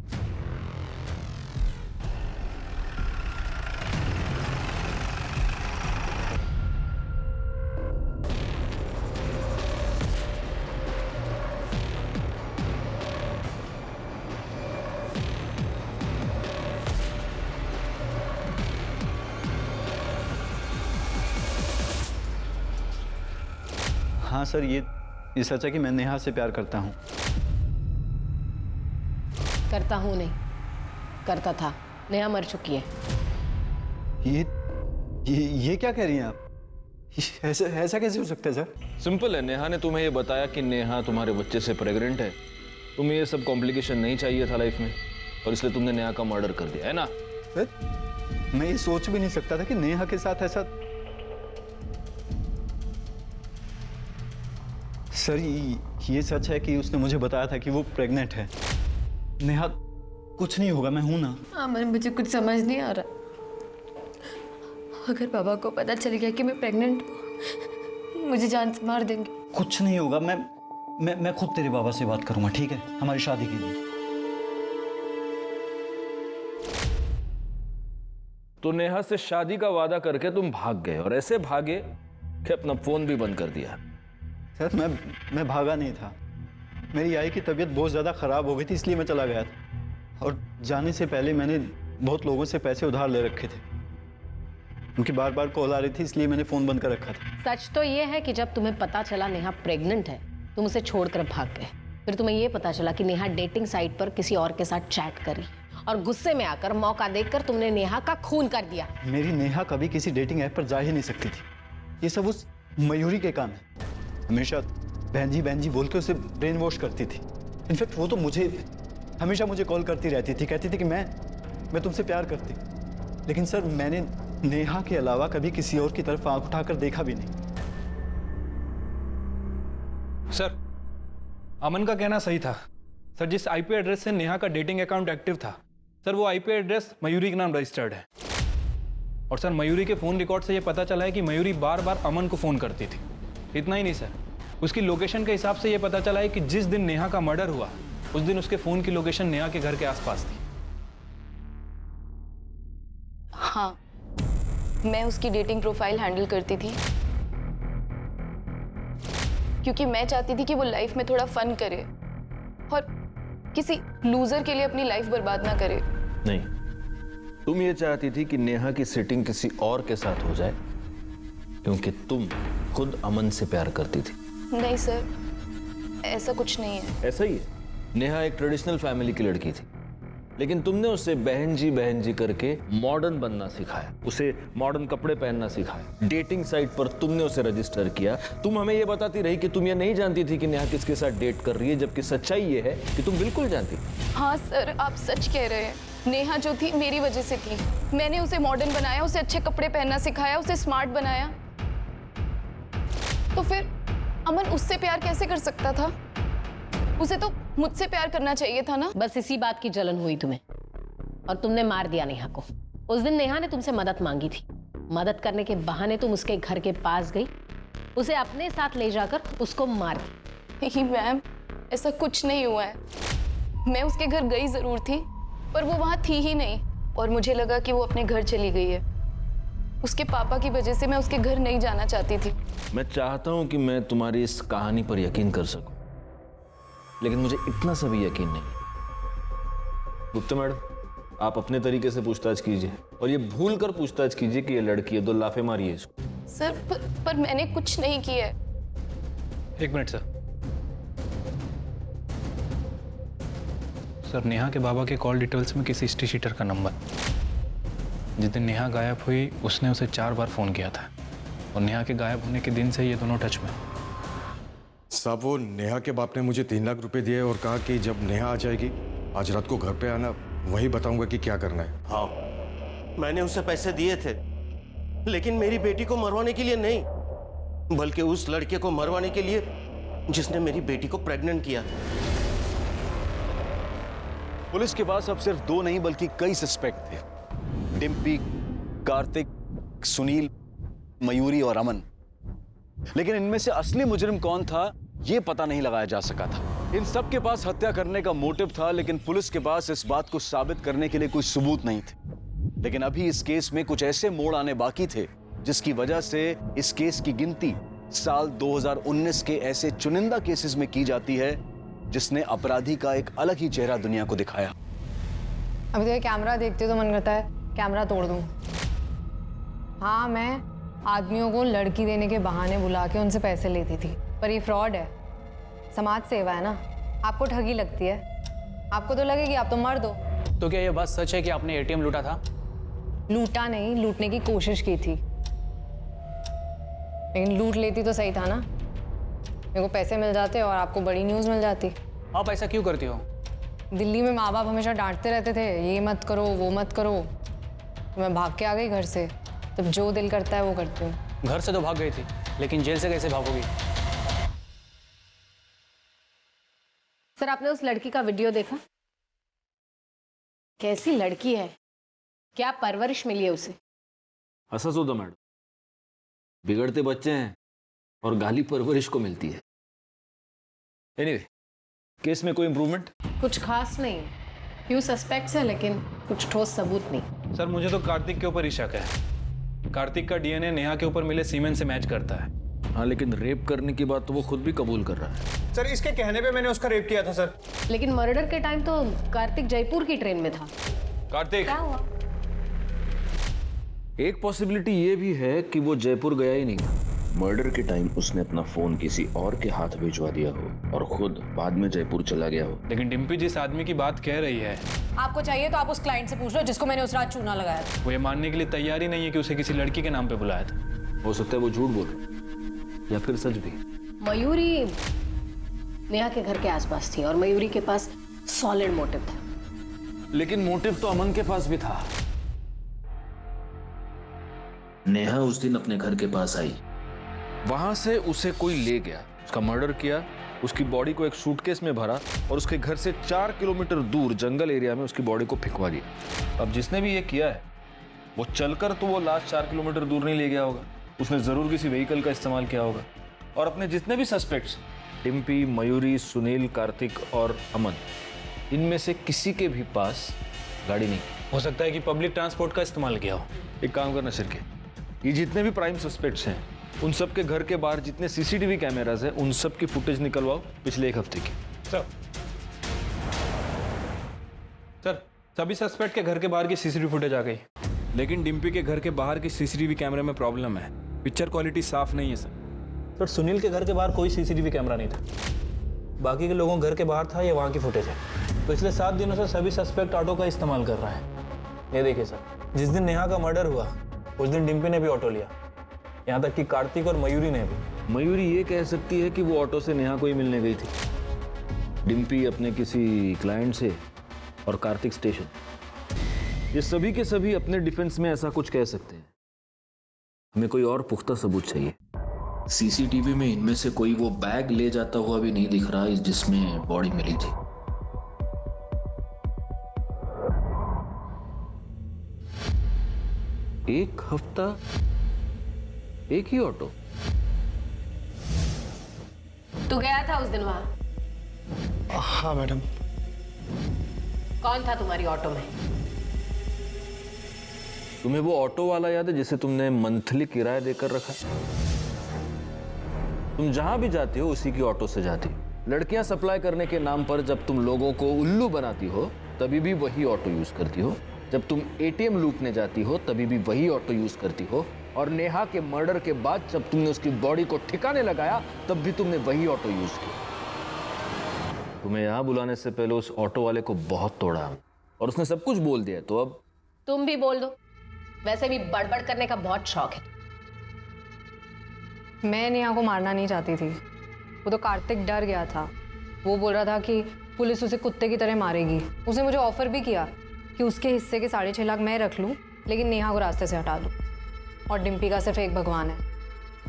हाँ सर, ये सच है कि मैं नेहा से प्यार करता हूँ। करता हूँ नहीं, करता था। नेहा मर चुकी है। ये क्या कह रही हैं आप? ऐसा कैसे हो सकता है सर? सिंपल है, नेहा ने तुम्हें ये बताया कि नेहा तुम्हारे बच्चे से प्रेग्नेंट है। तुम्हें ये सब कॉम्प्लिकेशन नहीं चाहिए था लाइफ में, और इसलिए तुमने नेहा का मर्डर कर दिया है ना? सर, मैं ये सोच भी नहीं सकता था कि नेहा के साथ ऐसा। सर, ये सच है कि उसने मुझे बताया था कि वो प्रेग्नेंट है। नेहा, कुछ नहीं होगा, मैं हूं ना। अमन, मुझे कुछ समझ नहीं आ रहा। अगर पापा को पता चल गया कि मैं प्रेग्नेंट हूँ, मुझे जान से मार देंगे। कुछ नहीं होगा, मैं खुद तेरे बाबा से बात करूंगा, ठीक है? हमारी शादी के लिए। तो नेहा से शादी का वादा करके तुम भाग गए, और ऐसे भागे कि अपना फोन भी बंद कर दिया। सर, मैं भागा नहीं था। मेरी आई की तबीयत बहुत ज़्यादा ख़राब हो गई थी, इसलिए मैं चला गया था। और जाने से पहले मैंने बहुत लोगों से पैसे उधार ले रखे थे। उनकी बार बार कॉल आ रही थी, इसलिए मैंने फ़ोन बंद कर रखा था। सच तो ये है कि जब तुम्हें पता चला नेहा प्रेग्नेंट है, तुम उसे छोड़कर भाग गए। फिर तुम्हें ये पता चला कि नेहा डेटिंग साइट पर किसी और के साथ चैट करी, और गुस्से में आकर, मौका देखकर तुमने नेहा का खून कर दिया। मेरी नेहा कभी किसी डेटिंग ऐप पर जा ही नहीं सकती थी। ये सब उस मयूरी के काम है। हमेशा बहन जी बोल के उसे ब्रेन वॉश करती थी। इनफैक्ट वो तो हमेशा मुझे कॉल करती रहती थी, कहती थी कि मैं तुमसे प्यार करती। लेकिन सर, मैंने नेहा के अलावा कभी किसी और की तरफ आंख उठाकर देखा भी नहीं। सर, अमन का कहना सही था। सर, जिस आईपी एड्रेस से नेहा का डेटिंग अकाउंट एक्टिव था, सर वो आईपी एड्रेस मयूरी के नाम रजिस्टर्ड है। और सर, मयूरी के फोन रिकॉर्ड से यह पता चला है कि मयूरी बार बार अमन को फोन करती थी। इतना ही नहीं सर, उसकी लोकेशन के हिसाब से यह पता चला है कि जिस दिन नेहा का मर्डर हुआ, उस दिन उसके फोन की लोकेशन नेहा के घर के आसपास थी। हाँ, मैं उसकी डेटिंग प्रोफाइल हैंडल करती थी, क्योंकि मैं चाहती थी कि वो लाइफ में थोड़ा फन करे और किसी लूजर के लिए अपनी लाइफ बर्बाद ना करे। नहीं, तुम ये चाहती थी कि नेहा की सेटिंग किसी और के साथ हो जाए, क्योंकि तुम खुद अमन से प्यार करती थी। नहीं सर, ऐसा कुछ नहीं है। ऐसा ही है। नेहा एक ट्रेडिशनल फैमिली की लड़की थी, लेकिन तुमने उसे बहन जी करके मॉडर्न बनना सिखाया, उसे मॉडर्न कपड़े पहनना सिखाया। डेटिंग साइट पर तुमने उसे रजिस्टर किया। तुम हमें ये बताती रही कि तुम ये नहीं जानती थी कि नेहा किसके साथ डेट कर रही है, जबकि सच्चाई ये है कि तुम बिल्कुल जानती थी। हाँ सर, आप सच कह रहे हैं। नेहा जो थी मेरी वजह से थी। मैंने उसे मॉडर्न बनाया, उसे अच्छे कपड़े पहनना सिखाया, उसे स्मार्ट बनाया। तो फिर अमन उससे प्यार कैसे कर सकता था? उसे तो मुझसे प्यार करना चाहिए था ना। बस इसी बात की जलन हुई तुम्हें, और तुमने मार दिया नेहा को। उस दिन नेहा ने तुमसे मदद मांगी थी। मदद करने के बहाने तुम उसके घर के पास गई, उसे अपने साथ ले जाकर उसको मार दी। नहीं मैम, ऐसा कुछ नहीं हुआ है। मैं उसके घर गई जरूर थी, पर वो वहां थी ही नहीं, और मुझे लगा कि वो अपने घर चली गई है। उसके पापा की वजह से मैं उसके घर नहीं जाना चाहती थी। मैं चाहता हूं कि मैं तुम्हारी इस कहानी पर यकीन कर सकूं, लेकिन मुझे इतना सा भी यकीन नहीं। गुप्ता मैडम, आप अपने तरीके से पूछताछ कीजिए, और ये भूल कर पूछताछ कीजिए कि ये लड़की है, 2 लाफे मारिए इसको। सर, पर मैंने कुछ नहीं किया है। 1 मिनट सर। सर, नेहा के बाबा के कॉल डिटेल्स में किसी हिस्ट्री शीटर का नंबर। जिस दिन नेहा गायब हुई, उसने उसे 4 बार फोन किया था, और नेहा के गायब होने के दिन से ये दोनों टच में। साहब, वो नेहा के बाप ने मुझे 3 लाख रुपए दिए और कहा कि जब नेहा आ जाएगी आज रात को घर पे आना, वही बताऊंगा कि क्या करना है। हाँ, मैंने उसे पैसे दिए थे, लेकिन मेरी बेटी को मरवाने के लिए नहीं, बल्कि उस लड़के को मरवाने के लिए जिसने मेरी बेटी को प्रेग्नेंट किया। पुलिस के पास अब सिर्फ 2 नहीं बल्कि कई सस्पेक्ट थे। डिम्पी, कार्तिक, सुनील, मयूरी और अमन। लेकिन इनमें से असली मुजरिम कौन था, यह पता नहीं लगाया जा सका था। इन सब के पास हत्या करने का मोटिव था, लेकिन पुलिस के पास इस बात को साबित करने के लिए कोई सबूत नहीं थे। लेकिन अभी इस केस में कुछ ऐसे मोड़ आने बाकी थे, जिसकी वजह से इस केस की गिनती साल 2019 के ऐसे चुनिंदा केसेस में की जाती है, जिसने अपराधी का एक अलग ही चेहरा दुनिया को दिखाया। अभी तो ये कैमरा देखते हो तो मन करता है कैमरा तोड़ दूं। हाँ, मैं आदमियों को लड़की देने के बहाने बुला के उनसे पैसे लेती थी, पर ये फ्रॉड है, समाज सेवा है ना। आपको ठगी लगती है, आपको तो लगेगी आप तो मर्द हो। तो क्या ये बात सच है कि आपने एटीएम लूटा था? लूटा नहीं, लूटने की कोशिश की थी, लेकिन लूट लेती तो सही था ना। मेरे को पैसे मिल जाते और आपको बड़ी न्यूज़ मिल जाती। आप ऐसा क्यों करती हो? दिल्ली में माँ बाप हमेशा डांटते रहते थे, ये मत करो वो मत करो, तो मैं भाग के आ गई घर से। तब जो दिल करता है वो करती हूँ। घर से तो भाग गई थी, लेकिन जेल से कैसे भागोगी? सर आपने उस लड़की का वीडियो देखा? कैसी लड़की है, क्या परवरिश मिली है उसे। हंसा तो मैडम, बिगड़ते बच्चे हैं और गाली परवरिश को मिलती है। एनीवे, केस में कोई इंप्रूवमेंट? कुछ खास नहीं, फ्यू सस्पेक्ट्स हैं लेकिन कुछ ठोस सबूत नहीं। सर मुझे तो कार्तिक के ऊपर ही शक है। कार्तिक का डीएनए नेहा के ऊपर मिले सीमेंट से मैच करता है। हाँ, लेकिन रेप करने की बात तो वो खुद भी कबूल कर रहा है। सर इसके कहने पे मैंने उसका रेप किया था सर। लेकिन मर्डर के टाइम तो कार्तिक जयपुर की ट्रेन में था। कार्तिक क्या हुआ? एक पॉसिबिलिटी ये भी है कि वो जयपुर गया ही नहीं। मर्डर के टाइम उसने अपना फोन किसी और के हाथ भिजवा दिया हो और खुद बाद में जयपुर चला गया हो। लेकिन डिम्पी जिस आदमी की बात कह रही है, आपको चाहिए तो आप उस क्लाइंट से पूछ लो जिसको मैंने उस रात चूना लगाया था। वो ये मानने के लिए तैयार ही नहीं है कि उसे किसी लड़की के नाम पे बुलाया था। हो सकता है वो झूठ बोल रहा या फिर सच भी। मयूरी नेहा के घर के आसपास थी और मयूरी के पास सॉलिड मोटिव था। लेकिन मोटिव तो अमन के पास भी था। नेहा उस दिन अपने घर के पास आई, वहां से उसे कोई ले गया, उसका मर्डर किया, उसकी बॉडी को एक सूटकेस में भरा और उसके घर से 4 किलोमीटर दूर जंगल एरिया में उसकी बॉडी को फेंकवा दिया। अब जिसने भी ये किया है वो चलकर तो वो लास्ट 4 किलोमीटर दूर नहीं ले गया होगा, उसने जरूर किसी व्हीकल का इस्तेमाल किया होगा। और अपने जितने भी सस्पेक्ट्स, डिम्पी, मयूरी, सुनील, कार्तिक और अमन, इनमें से किसी के भी पास गाड़ी नहीं। हो सकता है कि पब्लिक ट्रांसपोर्ट का इस्तेमाल किया हो। एक काम करना शिरके, ये जितने भी प्राइम सस्पेक्ट्स हैं उन सब के घर के बाहर जितने सीसीटीवी कैमरास हैं उन सब की फुटेज निकलवाओ पिछले 1 हफ्ते की। सर सभी सस्पेक्ट के घर के बाहर की सीसीटीवी फुटेज आ गई, लेकिन डिम्पी के घर के बाहर की सीसीटीवी कैमरे में प्रॉब्लम है। पिक्चर क्वालिटी साफ नहीं है सर। सुनील के घर के बाहर कोई सीसीटीवी कैमरा नहीं था, बाकी के लोगों के घर के बाहर था, ये वहाँ की फुटेज है। पिछले 7 दिनों से सभी सस्पेक्ट ऑटो का इस्तेमाल कर रहा है। ये देखिए सर, जिस दिन नेहा का मर्डर हुआ उस दिन डिम्पी ने भी ऑटो लिया, यहाँ तक कि कार्तिक और मयूरी ने भी। मयूरी ये कह सकती है कि वो ऑटो से नेहा को ही मिलने गई थी, डिम्पी अपने किसी क्लाइंट से और कार्तिक स्टेशन। ये सभी के सभी अपने डिफेंस में ऐसा कुछ कह सकते हैं। हमें कोई और पुख्ता सबूत चाहिए। सीसीटीवी में इनमें से कोई वो बैग ले जाता हुआ भी नहीं दिख रहा जिसमें बॉडी मिली थी। एक हफ्ता एक ही ऑटो? तू गया था उस दिन वहां? हाँ मैडम। कौन था तुम्हारी ऑटो में? तुम्हें वो ऑटो वाला याद है जिसे तुमने मंथली किराया देकर रखा? तुम जहां भी जाती हो उसी की ऑटो से जाती हो। लड़कियां सप्लाई करने के नाम पर जब तुम लोगों को उल्लू बनाती हो तभी भी वही ऑटो यूज करती हो। जब तुम एटीएम लूटने जाती हो तभी भी वही ऑटो यूज करती हो। और नेहा के मर्डर के बाद जब तुमने उसकी बॉडी को ठिकाने लगाया तब भी तुमने वही ऑटो यूज किया। तुम्हें यहां बुलाने से पहले उस ऑटो वाले को बहुत तोड़ा और उसने सब कुछ बोल दिया, तो अब तुम भी बोल दो, वैसे भी बड़बड़ करने का बहुत शौक है। मैं नेहा को मारना नहीं चाहती थी, वो तो कार्तिक डर गया था। वो बोल रहा था कि पुलिस उसे कुत्ते की तरह मारेगी। उसने मुझे ऑफर भी किया कि उसके हिस्से के 6.5 लाख मैं रख लूं, लेकिन नेहा को रास्ते से हटा दूं। और डिम्पी का सिर्फ एक भगवान है,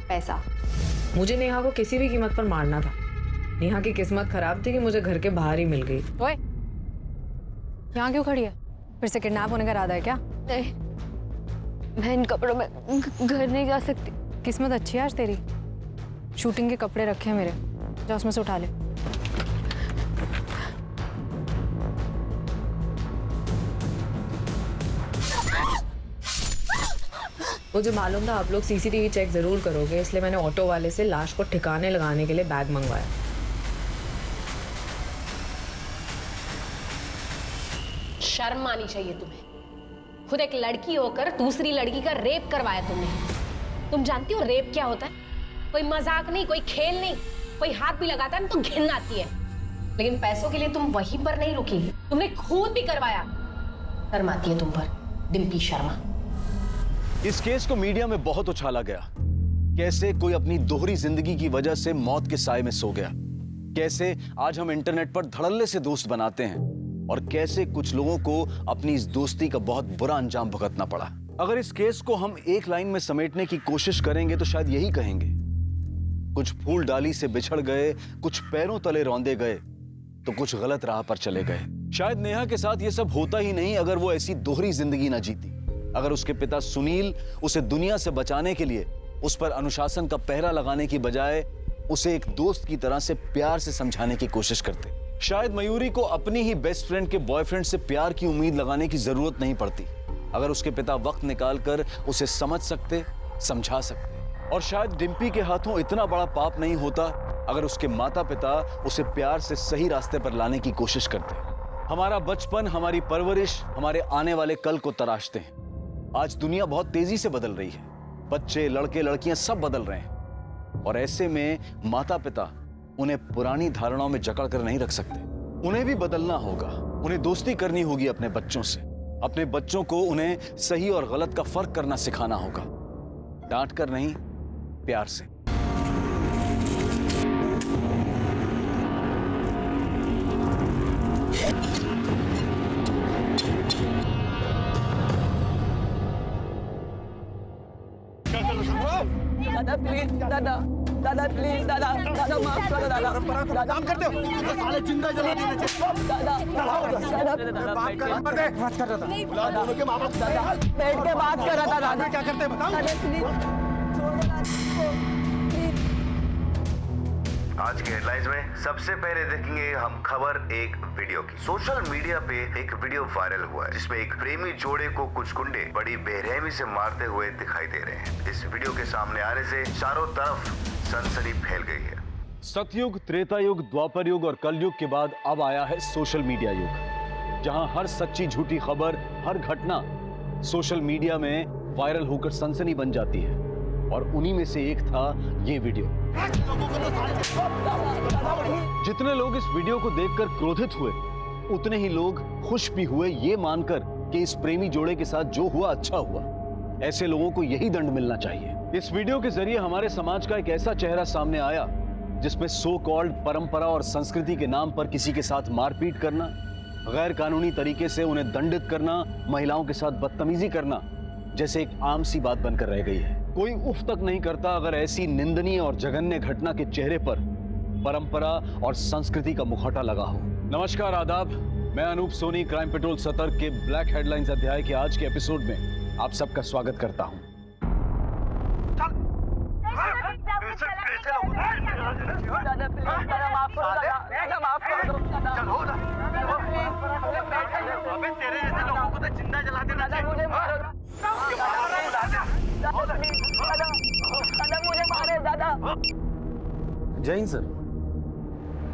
पैसा। मुझे नेहा को किसी भी कीमत पर मारना था। नेहा की किस्मत खराब थी कि मुझे घर के बाहर ही मिल गई। ओए, यहाँ क्यों खड़ी है? फिर से किडनैप होने का इरादा है क्या? नहीं, मैं इन कपड़ों में घर नहीं जा सकती। किस्मत अच्छी है आज तेरी। शूटिंग के कपड़े रखे हैं मेरे, जा उसमें से उठा ले। मुझे मालूम था आप लोग सीसीटीवी चेक जरूर करोगे, इसलिए मैंने ऑटो वाले से लाश को ठिकाने लगाने के लिए बैग मंगवाया। शर्म आनी चाहिए तुम्हें। खुद एक लड़की होकर दूसरी लड़की का रेप करवाया तुमने। तुम जानती हो रेप क्या होता है? कोई मजाक नहीं, कोई खेल नहीं। कोई हाथ भी लगाता है ना तो घिन आती है। लेकिन पैसों के लिए तुम वहीं पर नहीं रुकी, तुमने खून भी करवाया। शर्म आती है तुम पर, डिम्पी शर्मा। इस केस को मीडिया में बहुत उछाला गया। कैसे कोई अपनी दोहरी जिंदगी की वजह से मौत के साए में सो गया, कैसे आज हम इंटरनेट पर धड़ल्ले से दोस्त बनाते हैं, और कैसे कुछ लोगों को अपनी इस दोस्ती का बहुत बुरा अंजाम भुगतना पड़ा। अगर इस केस को हम एक लाइन में समेटने की कोशिश करेंगे तो शायद यही कहेंगे, कुछ फूल डाली से बिछड़ गए, कुछ पैरों तले रौंदे गए, तो कुछ गलत राह पर चले गए। शायद नेहा के साथ यह सब होता ही नहीं अगर वो ऐसी दोहरी जिंदगी ना जीती, अगर उसके पिता सुनील उसे दुनिया से बचाने के लिए उस पर अनुशासन का पहरा लगाने की बजाय उसे एक दोस्त की तरह से प्यार से समझाने की कोशिश करते। शायद मयूरी को अपनी ही बेस्ट फ्रेंड के बॉयफ्रेंड से प्यार की उम्मीद लगाने की जरूरत नहीं पड़ती, अगर उसके पिता वक्त निकालकर उसे समझ सकते, समझा सकते। और शायद डिम्पी के हाथों इतना बड़ा पाप नहीं होता अगर उसके माता पिता उसे प्यार से सही रास्ते पर लाने की कोशिश करते। हमारा बचपन, हमारी परवरिश हमारे आने वाले कल को तराशते हैं। आज दुनिया बहुत तेजी से बदल रही है, बच्चे, लड़के, लड़कियां सब बदल रहे हैं, और ऐसे में माता पिता उन्हें पुरानी धारणाओं में जकड़ कर नहीं रख सकते। उन्हें भी बदलना होगा, उन्हें दोस्ती करनी होगी अपने बच्चों से। अपने बच्चों को उन्हें सही और गलत का फर्क करना सिखाना होगा, डांट कर नहीं, प्यार से। दादा प्लीज, दादा दादा प्लीज, दादा दादा माफ करो, दादा दादा काम करते हो साले, जिंदा जला देना चाहिए दादा दादा बात कर रहा था दोनों के माँ बाप, दादा बैठ के बात कर रहा था। दादा क्या करते हैं बताओ, आज के हेडलाइंस में सबसे पहले देखेंगे हम खबर एक वीडियो की। सोशल मीडिया पे एक वीडियो वायरल हुआ है जिसमें एक प्रेमी जोड़े को कुछ गुंडे बड़ी बेरहमी से मारते हुए दिखाई दे रहे हैं। इस वीडियो के सामने आने से चारों तरफ सनसनी फैल गई है। सतयुग, त्रेता युग, द्वापर युग और कलयुग के बाद अब आया है सोशल मीडिया युग, जहां हर सच्ची झूठी खबर, हर घटना सोशल मीडिया में वायरल होकर सनसनी बन जाती है। और उन्हीं में से एक था ये वीडियो। जितने लोग इस वीडियो को देखकर क्रोधित हुए, उतने ही लोग खुश भी हुए ये मानकर कि इस प्रेमी जोड़े के साथ जो हुआ अच्छा हुआ। ऐसे लोगों को यही दंड मिलना चाहिए। इस वीडियो के जरिए हमारे समाज का एक ऐसा चेहरा सामने आया जिसमें सो कॉल्ड परंपरा और संस्कृति के नाम पर किसी के साथ मारपीट करना, गैर कानूनी तरीके से उन्हें दंडित करना, महिलाओं के साथ बदतमीजी करना जैसे एक आम सी बात बनकर रह गई है। कोई उफ तक नहीं करता अगर ऐसी निंदनीय और जघन्य घटना के चेहरे पर परंपरा और संस्कृति का मुखौटा लगा हो। नमस्कार, आदाब। मैं अनूप सोनी क्राइम पेट्रोल सतर्क के ब्लैक हेडलाइंस अध्याय के आज के एपिसोड में आप सबका स्वागत करता हूं। जय हिंद सर।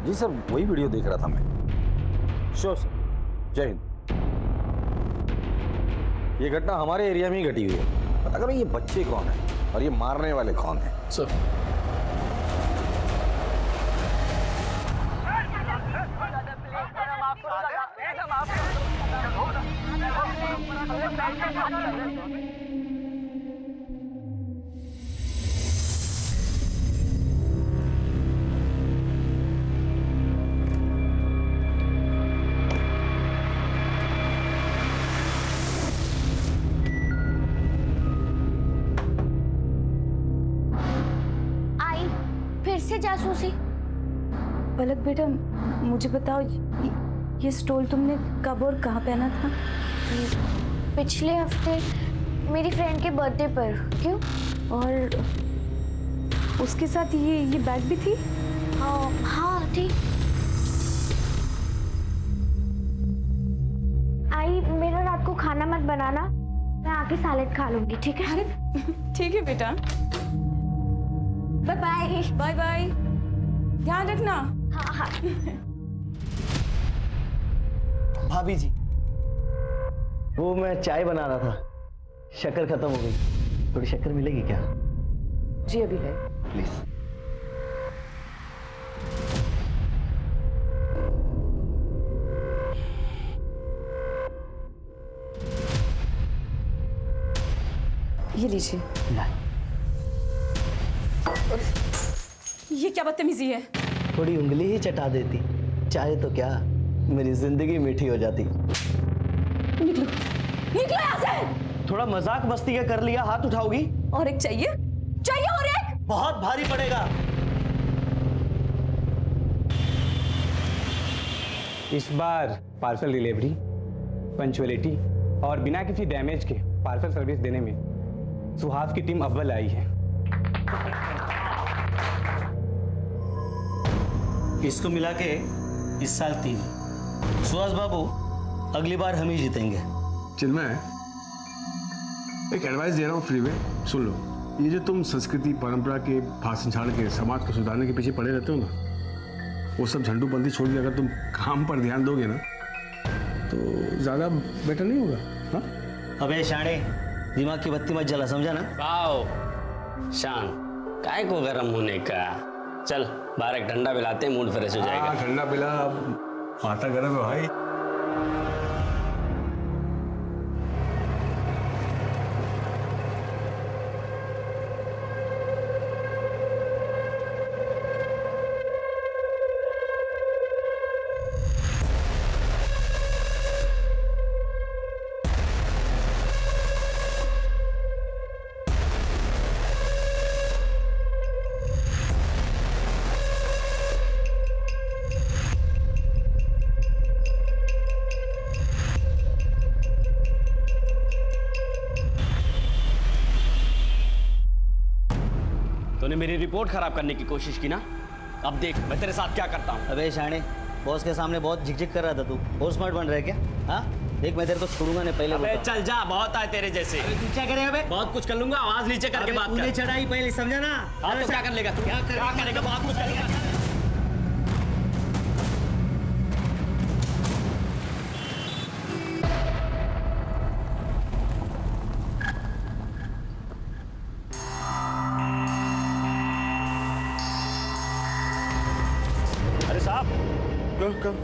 जी सर, वही वीडियो देख रहा था मैं। श्योर सर, जय हिंद। ये घटना हमारे एरिया में ही घटी हुई है। पता करें ये बच्चे कौन है और ये मारने वाले कौन है सर। से जासूसी। पलक बेटा, मुझे बताओ ये स्टोल तुमने कब और कहाँ पहना था? पिछले हफ्ते मेरी फ्रेंड के बर्थडे पर। क्यों? और उसके साथ ये बैग भी थी? हाँ थी। आई, मेरा रात को खाना मत बनाना, मैं आके सैलेड खा लूंगी, ठीक है? ठीक है बेटा। Bye bye. बाय बाय, ध्यान रखना। हाँ। भाभी जी, वो मैं चाय बना रहा था, शक्कर खत्म हो गई, थोड़ी शक्कर मिलेगी क्या? जी अभी है। प्लीज। ये लीजिए। ये क्या बदतमीजी है? थोड़ी उंगली ही चटा देती, चाहे तो क्या मेरी जिंदगी मीठी हो जाती। निकलो निकलो यहाँ से। थोड़ा मजाक मस्ती का कर लिया, हाथ उठाओगी? और एक चाहिए? चाहिए और एक? बहुत भारी पड़ेगा। इस बार पार्सल डिलीवरी, पंचुअलिटी और बिना किसी डैमेज के पार्सल सर्विस देने में सुहास की टीम अव्वल आई है। इसको मिला के इस साल 3। सुहास बाबू, अगली बार हम ही जीतेंगे। चिन्मय, एक एडवाइस दे रहा हूँ फ्री में, सुन लो। ये जो तुम संस्कृति परंपरा के भाषण झाड़ के समाज को सुधारने के पीछे पड़े रहते हो ना, वो सब झंडूबंदी छोड़ के अगर तुम काम पर ध्यान दोगे ना तो ज्यादा बेटर नहीं होगा। हाँ? अबे शाणे, दिमाग की बत्ती मत जला, समझा ना? वाओ शान, काय को गरम होने का। चल बाहर एक ठंडा पिलाते हैं, मूड फ्रेश हो जाएगा। ठंडा पिला, माथा गर्म है भाई। तूने मेरी रिपोर्ट खराब करने की कोशिश की ना, अब देख मैं तेरे साथ क्या करता हूँ। अबे शाणे, बॉस के सामने बहुत झिकझिक कर रहा था तू। और स्मार्ट बन रहा है क्या? हाँ देख, मैं तेरे को छोड़ूंगा नहीं, पहले अबे चल जा, बहुत आए तेरे जैसे। तू क्या करेगा बे? बहुत कुछ कर लूंगा, आवाज नीचे करके बात कर। तूने चढ़ाई पहले, समझा ना? हाँ तो क्या कर लेगा तू? क्या करेगा? बहुत कुछ करेगा।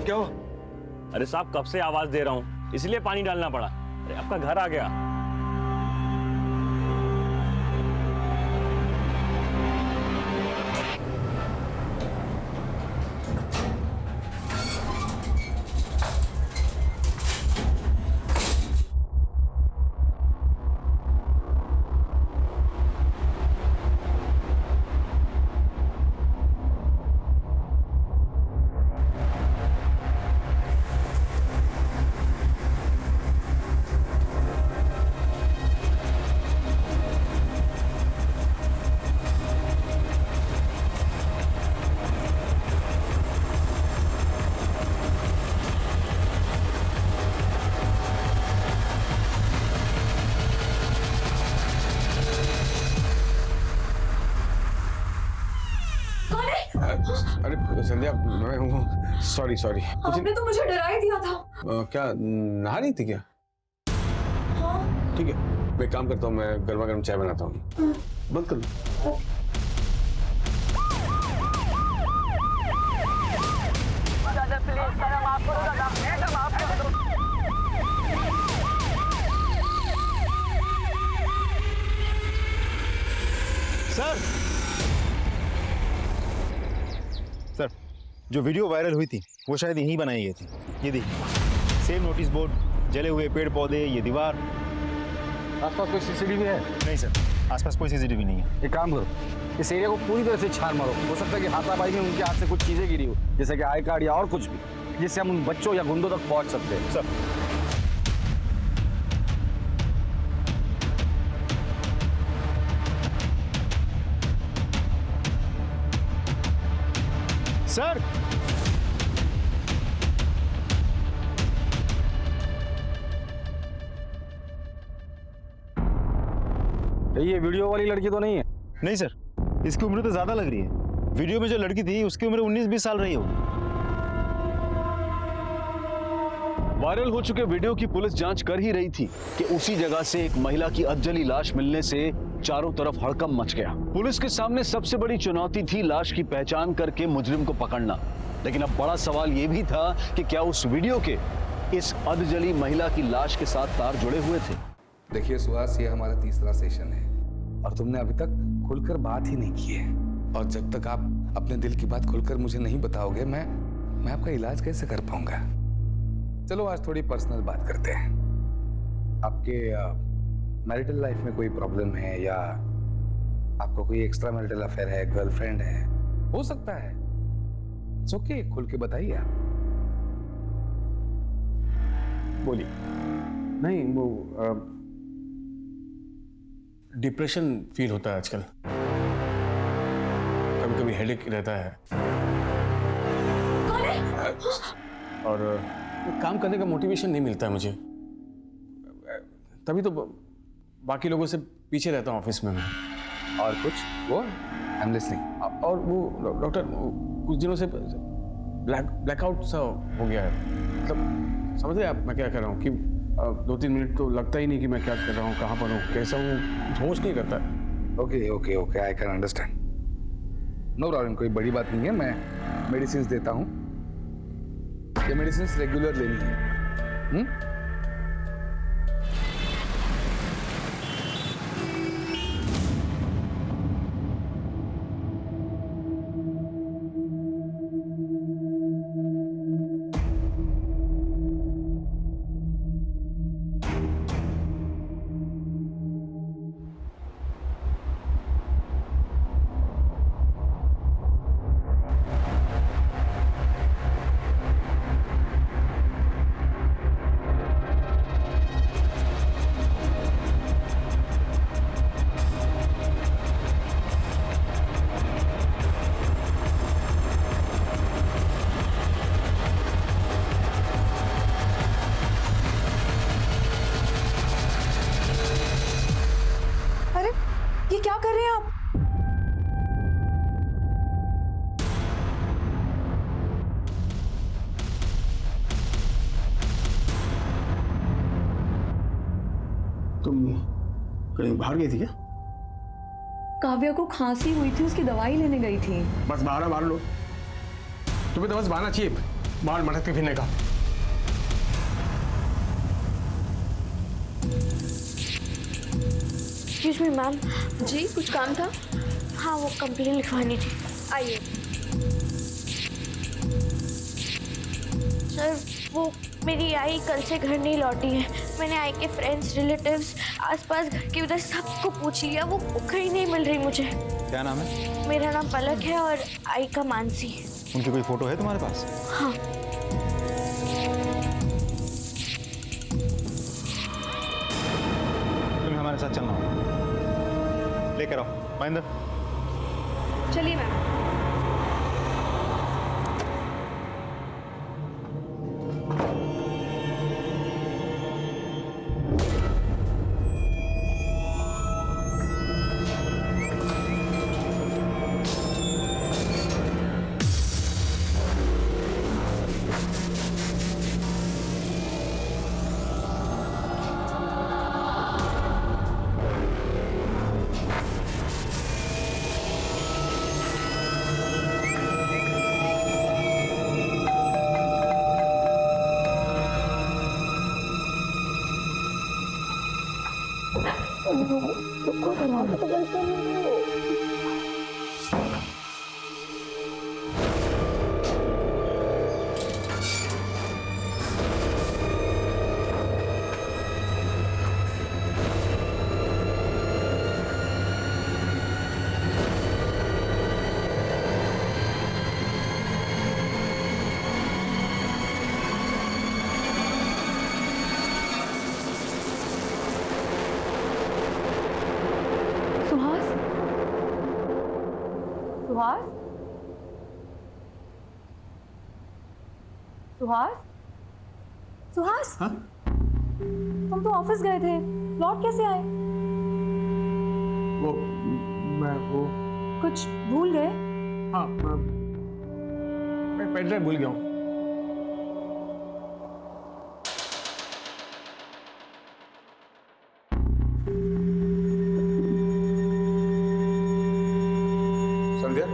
क्या हुआ? अरे साहब, कब से आवाज दे रहा हूँ, इसलिए पानी डालना पड़ा। अरे आपका घर आ गया। अरे संध्या, मैं हूँ। सॉरी। आपने तो मुझे डरा ही दिया था। क्या नहा रही थी क्या? हाँ। ठीक है, मैं काम करता हूँ, मैं गर्मा गर्म चाय बनाता हूँ। बंद कर लो। दादा प्लीज, दादा माफ करो, दादा माफ कर दो। सर, जो वीडियो वायरल हुई थी वो शायद यहीं बनाई गई थी। ये देखिए, सेम नोटिस बोर्ड, जले हुए पेड़ पौधे, ये दीवार। आसपास कोई सीसीटीवी है? नहीं सर, आसपास कोई सीसीटीवी नहीं है। एक काम करो, इस एरिया को पूरी तरह से छान मारो। हो सकता है कि हाथापाई में उनके हाथ से कुछ चीजें गिरी हो, जैसे कि आई कार्ड या और कुछ भी, जिससे हम उन बच्चों या गुंडों तक पहुंच सकते हैं। सर सर, ये वीडियो वाली लड़की तो नहीं है? नहीं सर, इसकी उम्र तो ज्यादा लग रही है। वीडियो में जो लड़की थी उसकी उम्र 19-20 साल रही होगी। वायरल हो चुके वीडियो की पुलिस जांच कर ही रही थी कि उसी जगह से एक महिला की अधजली लाश मिलने से चारों तरफ हड़कंप मच गया। पुलिस के सामने सबसे बड़ी चुनौती थी लाश की पहचान करके मुजरिम को पकड़ना। लेकिन अब बड़ा सवाल यह भी था कि क्या उस वीडियो के इस अधजली महिला की लाश के साथ तार जुड़े हुए थे। देखिए सुहास, ये हमारा तीसरा सेशन है और तुमने अभी तक खुलकर बात ही नहीं की है। और जब तक आप अपने दिल की बात खुलकर मुझे नहीं बताओगे, मैं आपका इलाज कैसे कर पाऊंगा। चलो आज थोड़ी पर्सनल बात करते हैं। आपके मैरिटल लाइफ में कोई प्रॉब्लम है या आपको कोई एक्स्ट्रा मैरिटल अफेयर है, गर्लफ्रेंड है, हो सकता है। इट्स ओके, खुल के बताइए आप। बोलिए। नहीं, वो डिप्रेशन फील होता है आजकल, कभी कभी हेडेक रहता है और काम करने का मोटिवेशन नहीं मिलता है मुझे, तभी तो बाकी लोगों से पीछे रहता हूँ ऑफिस में मैं। और कुछ वो आई एम लिसनिंग। और वो डॉक्टर कुछ दिनों से ब्लैकआउट सा हो गया है, मतलब समझ रहे आप मैं क्या कर रहा हूँ कि 2-3 मिनट तो लगता ही नहीं कि मैं क्या कर रहा हूँ, कहाँ पर हूँ, कैसा हूँ, होश नहीं करता। Okay okay okay, I can understand. No problem, कोई बड़ी बात नहीं है। मैं मेडिसिन देता हूँ, ये मेडिसिन रेगुलर लेनी है। ये क्या कर रहे हैं आप? तुम कहीं बाहर गई थी क्या? काव्या को खांसी हुई थी, उसकी दवाई लेने गई थी। बस बाहर लो, तुम्हें तो बस बहाना चाहिए बाहर मटकते फिरने का। Excuse me ma'am. जी, कुछ काम था? हाँ, वो कंप्लेन लिखवानी थी। आइए। सर, वो मेरी आई कल से घर नहीं लौटी है। मैंने आई के फ्रेंड्स, रिलेटिव्स, आसपास घर के उधर सबको पूछ लिया, वो कहीं नहीं मिल रही मुझे। क्या नाम है? मेरा नाम पलक है और आई का मानसी। उनकी कोई फोटो है तुम्हारे पास? हाँ। तुम्हें हमारे साथ चलना होगा, लेकर आओ महेंद्र। चलिए मैम। सुहास? सुहास? सुहास? हाँ? तुम तो ऑफिस गए थे, लौट कैसे आए? वो कुछ भूल गए? हाँ, मैं पेन ड्राइव भूल गया हूँ। संध्या?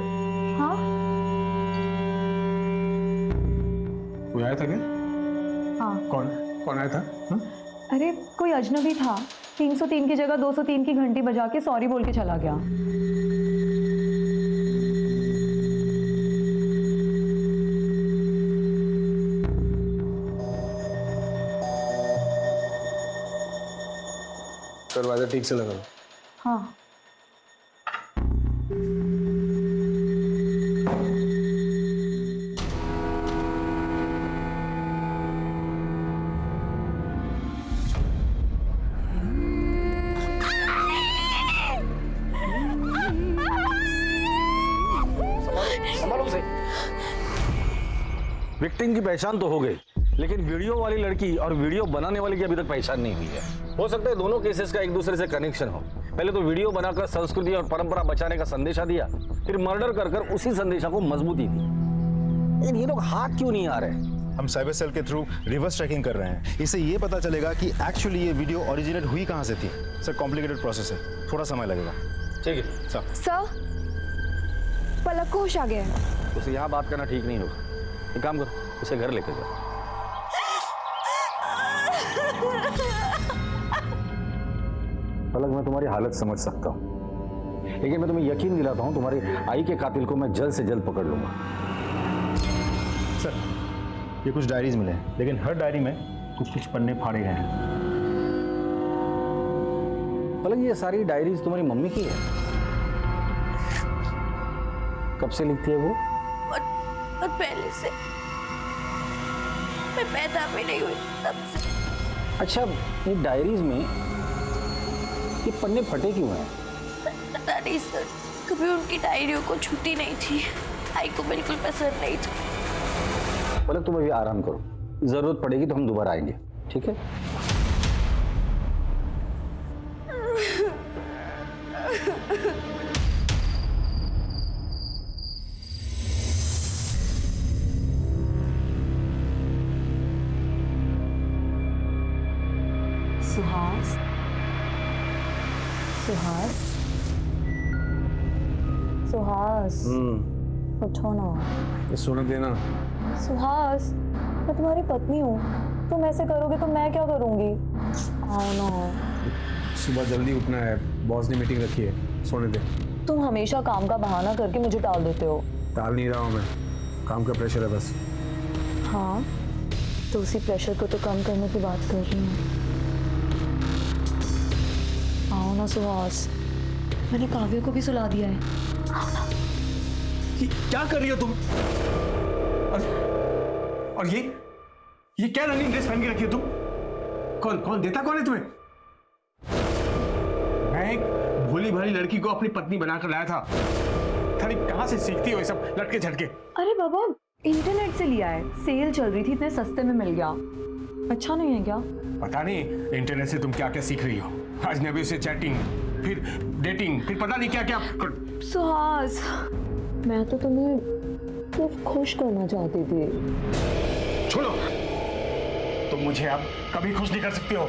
हाँ? कोई आया था क्या? हाँ। कौन आया था? हाँ? अरे कोई अजनबी था, 303 की जगह 203 की घंटी बजा के सॉरी बोल के चला गया। दरवाजा ठीक से लगा। हाँ। विक्टिम की पहचान तो हो गई, लेकिन वीडियो वाली लड़की और वीडियो बनाने वाले की अभी तक पहचान नहीं हुई है। हो सकता है दोनों केसेस का एक दूसरे से कनेक्शन हो। पहले तो वीडियो बनाकर संस्कृति और परंपरा बचाने का संदेशा दिया, फिर मर्डर कर कर उसी संदेशा को मजबूती दी। लेकिन ये लोग हाथ क्यों नहीं आ रहे? हम साइबर सेल के थ्रू रिवर्स ट्रैकिंग कर रहे हैं। इससे ये पता चलेगा कि एक्चुअली ये वीडियो ओरिजिनेट हुई कहाँ से थी। सर कॉम्प्लिकेटेड प्रोसेस है, थोड़ा समय लगेगा। ठीक है सर। सर, पलक को होश आ गया है। उसे यहाँ बात करना ठीक नहीं होगा। एक काम करो, उसे घर लेकर जाओ। पलक, मैं तुम्हारी हालत समझ सकता हूँ, लेकिन मैं तुम्हें यकीन दिलाता हूँ तुम्हारी आई के कातिल को मैं जल्द से जल्द पकड़ लूंगा। सर, ये कुछ डायरीज मिले हैं, लेकिन हर डायरी में कुछ कुछ पन्ने फाड़े गए हैं। पलक, ये सारी डायरीज तुम्हारी मम्मी की है? कब से लिखती है वो? और पहले से, मैं पैदा भी नहीं हुई तब से। अच्छा, ये डायरीज में ये पन्ने फटे क्यों हैं? पता नहीं सर, कभी उनकी डायरियों को छूटी नहीं थी। आई को बिल्कुल पसंद नहीं था। पलक, तुम अभी आराम करो, जरूरत पड़ेगी तो हम दोबारा आएंगे, ठीक है? सुहास, सुहास, सुहास, उठो ना। सोने देना। सुहास, मैं तुम्हारी पत्नी हूँ, तुम ऐसे करोगे तो मैं क्या करूँगी? आओ ना। सुबह जल्दी उठना है, बॉस ने मीटिंग रखी है, सोने दे। तुम हमेशा काम का बहाना करके मुझे टाल देते हो। टाल नहीं रहा हूँ मैं, काम का प्रेशर है बस। हाँ, तो उसी प्रेशर को तो कम करने की बात कर रही हूँ। आओ ना सुहास, मैंने काव्य को भी सुला दिया है। आओ ना। क्या कर रही हो तुम? और ये क्या रनिंग ड्रेस पहन के रखी हो तुम? कौन देता कौन है तुम्हें? मैं एक भोली भाली लड़की को अपनी पत्नी बनाकर लाया था। खाली कहाँ से सीखती हो ये सब लटके झटके? अरे बाबा, इंटरनेट से लिया है, सेल चल रही थी, इतने सस्ते में मिल गया। अच्छा नहीं है क्या? पता नहीं इंटरनेट से तुम क्या क्या सीख रही हो। अजनबी से चैटिंग, फिर डेटिंग, फिर पता नहीं क्या क्या। सुहास, मैं तो तुम्हें सिर्फ खुश करना चाहती थी। छोड़ो, तुम मुझे अब कभी खुश नहीं कर सकती हो।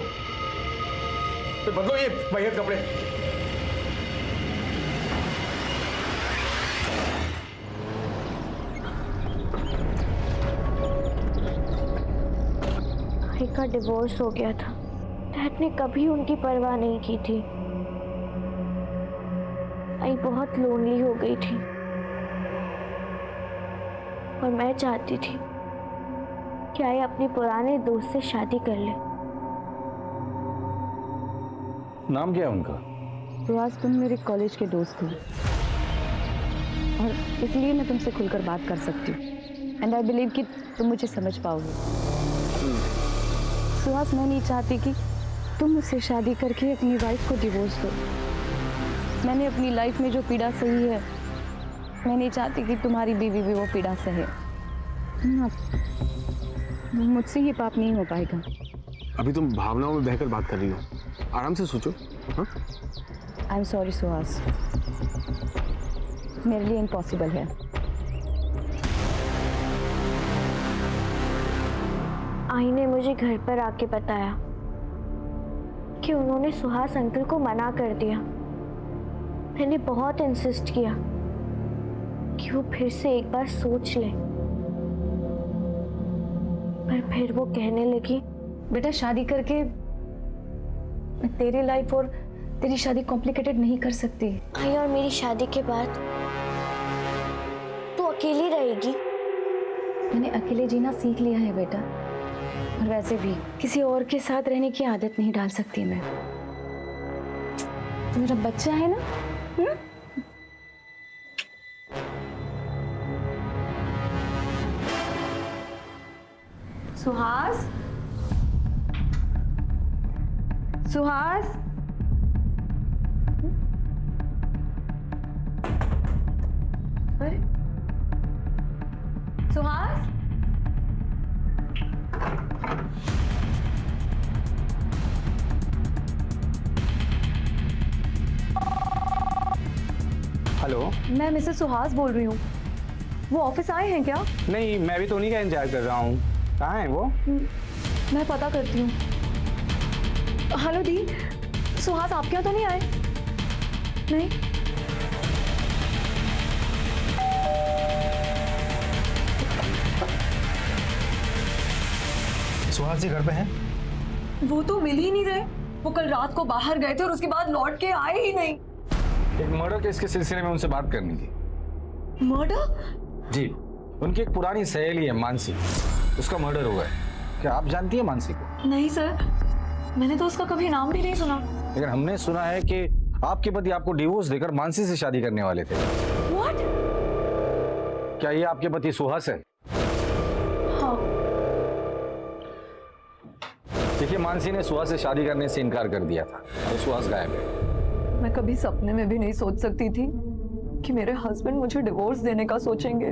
तो बदलो ये वहीयत कपड़े। आई का डिवोर्स हो गया था। डैड ने कभी उनकी परवाह नहीं की थी। आई बहुत लोनली हो गई थी और मैं चाहती थी कि आई अपने पुराने दोस्त से शादी कर ले। नाम क्या है उनका? सुहास, तुम मेरे कॉलेज के दोस्त हो और इसलिए मैं तुमसे खुलकर बात कर सकती हूँ। एंड आई बिलीव कि तुम मुझे समझ पाओगे। सुहास, मैं नहीं चाहती कि तुम मुझसे शादी करके अपनी वाइफ को डिवोर्स दो। मैंने अपनी लाइफ में जो पीड़ा सही है, मैं नहीं चाहती कि तुम्हारी बीवी भी वो पीड़ा सहे। मुझसे ये पाप नहीं हो पाएगा। अभी तुम भावनाओं में बहकर बात कर रही हो, आराम से सोचो। आई एम सॉरी सुहास, मेरे लिए इम्पॉसिबल है। आई ने मुझे घर पर आके बताया कि उन्होंने सुहास अंकल को मना कर दिया। मैंने बहुत इंसिस्ट किया कि वो फिर से एक बार सोच ले, पर फिर वो कहने लगी, बेटा शादी करके मैं तेरी लाइफ और तेरी शादी कॉम्प्लिकेटेड नहीं कर सकती। आई और मेरी शादी के बाद तू अकेली रहेगी? मैंने अकेले जीना सीख लिया है बेटा, और वैसे भी किसी और के साथ रहने की आदत नहीं डाल सकती मैं। तो मेरा बच्चा है ना। सुहास, सुहास, अरे सुहास, हेलो, मैं मिसेस सुहास बोल रही हूँ। वो ऑफिस आए हैं क्या? नहीं, मैं भी तो उन्हीं का इंतजार कर रहा हूँ। कहाँ है वो? मैं पता करती हूँ। हेलो दी, सुहास आपके यहाँ तो नहीं आए? नहीं। सुहास जी घर पे हैं? वो तो मिल ही नहीं रहे। वो कल रात को बाहर गए थे और उसके बाद लौट के आए ही नहीं। एक मर्डर केस के सिलसिले में उनसे बात करनी थी। मर्डर? जी, उनकी एक पुरानी सहेली है मानसी, उसका मर्डर हुआ है। क्या आप जानती हैं मानसी को? नहीं सर, मैंने तो उसका कभी नाम भी नहीं सुना। लेकिन हमने सुना है कि आपके पति आपको डिवोर्स देकर मानसी से शादी करने वाले थे। What? क्या ये आपके पति सुहास है? हाँ। देखिए, मानसी ने सुहास से शादी करने से इनकार कर दिया था और सुहास गायब है। मैं कभी सपने में भी नहीं सोच सकती थी कि मेरे हस्बैंड मुझे डिवोर्स देने का सोचेंगे।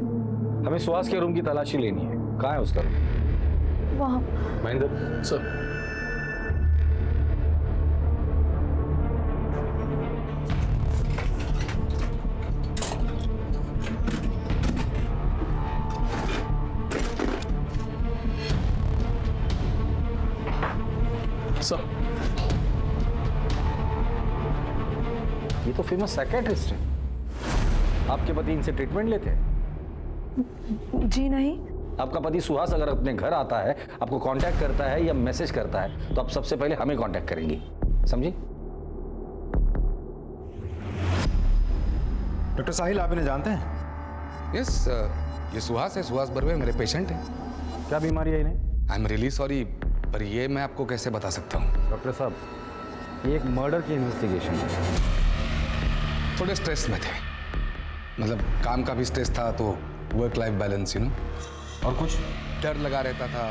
हमें सुहास के रूम की तलाशी लेनी है। कहाँ है उसका रूम? वहाँ। महेंद्र सर, ये तो फेमस साइकियाट्रिस्ट है। आपके पति इनसे ट्रीटमेंट लेते हैं? जी नहीं। आपका पति सुहास अगर अपने घर आता है, आपको कांटेक्ट करता है या मैसेज करता है, तो आप सबसे पहले हमें कांटेक्ट करेंगी, समझी? डॉक्टर साहिल, आप इन्हें जानते हैं? यस, ये सुहास है, सुहास बर्वे मेरे पेशेंट हैं। क्या बीमारी है इन्हें? आई एम रियली सॉरी, पर ये मैं आपको कैसे बता सकता हूँ? डॉक्टर साहब, ये एक मर्डर की इन्वेस्टिगेशन है। थोड़े स्ट्रेस में थे, मतलब काम का भी स्ट्रेस था, तो work life balance, you know. और कुछ? डर लगा रहता था,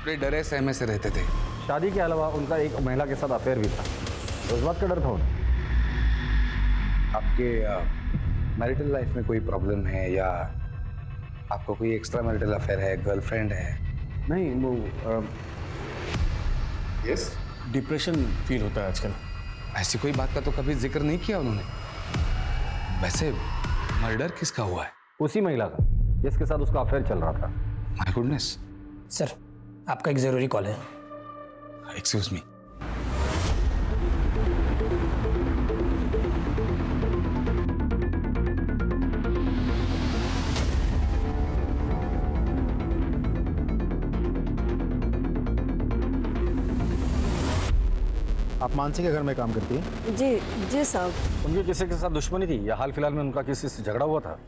बड़े डरे सहमे से रहते थे। शादी के अलावा उनका एक महिला के साथ अफेयर भी था, तो उस बात का डर था उन्हें। आपके मैरिटल लाइफ में कोई प्रॉब्लम है, या आपको कोई एक्स्ट्रा मैरिटल अफेयर है, गर्लफ्रेंड है? नहीं, वो यस, डिप्रेशन फील होता है आजकल। ऐसी कोई बात का तो कभी जिक्र नहीं किया उन्होंने। वैसे मर्डर किसका हुआ है? उसी महिला का जिसके साथ उसका अफेयर चल रहा था। My goodness. सर, आपका एक जरूरी कॉल है। Excuse me. आप मानसी के घर में काम करती हैं? जी जी साहब। उनकी किसी के साथ दुश्मनी थी या हाल फिलहाल में उनका किसी से झगड़ा हुआ था?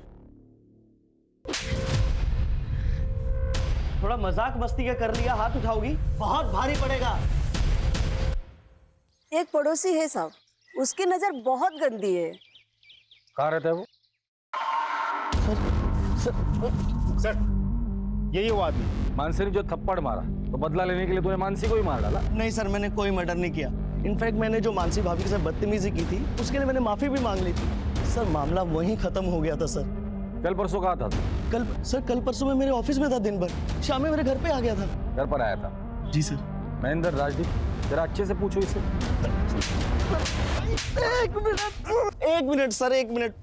थोड़ा मजाक मस्ती का कर लिया, हाथ उठाओगी बहुत भारी पड़ेगा। एक पड़ोसी है साहब, उसकी नजर बहुत गंदी है। कहाँ रहता है वो? सर, यही वो आदमी। मानसी ने जो थप्पड़ मारा, तो बदला लेने के लिए तूने मानसी को ही मार डाला? नहीं सर, मैंने कोई मर्डर नहीं किया। इनफैक्ट मैंने जो मानसी भाभी के साथ बदतमीजी की थी, उसके लिए मैंने माफी भी मांग ली थी। सर, मामला वहीं खत्म हो गया था सर। कल परसों कहाँ था तू? कल परसों में मेरे ऑफिस में था दिन भर, शाम में मेरे घर पे आ गया था। घर पर आया था? जी सर। महेंद्र, राजदीप, जरा अच्छे से पूछो इससे। एक मिनट सर, एक मिनट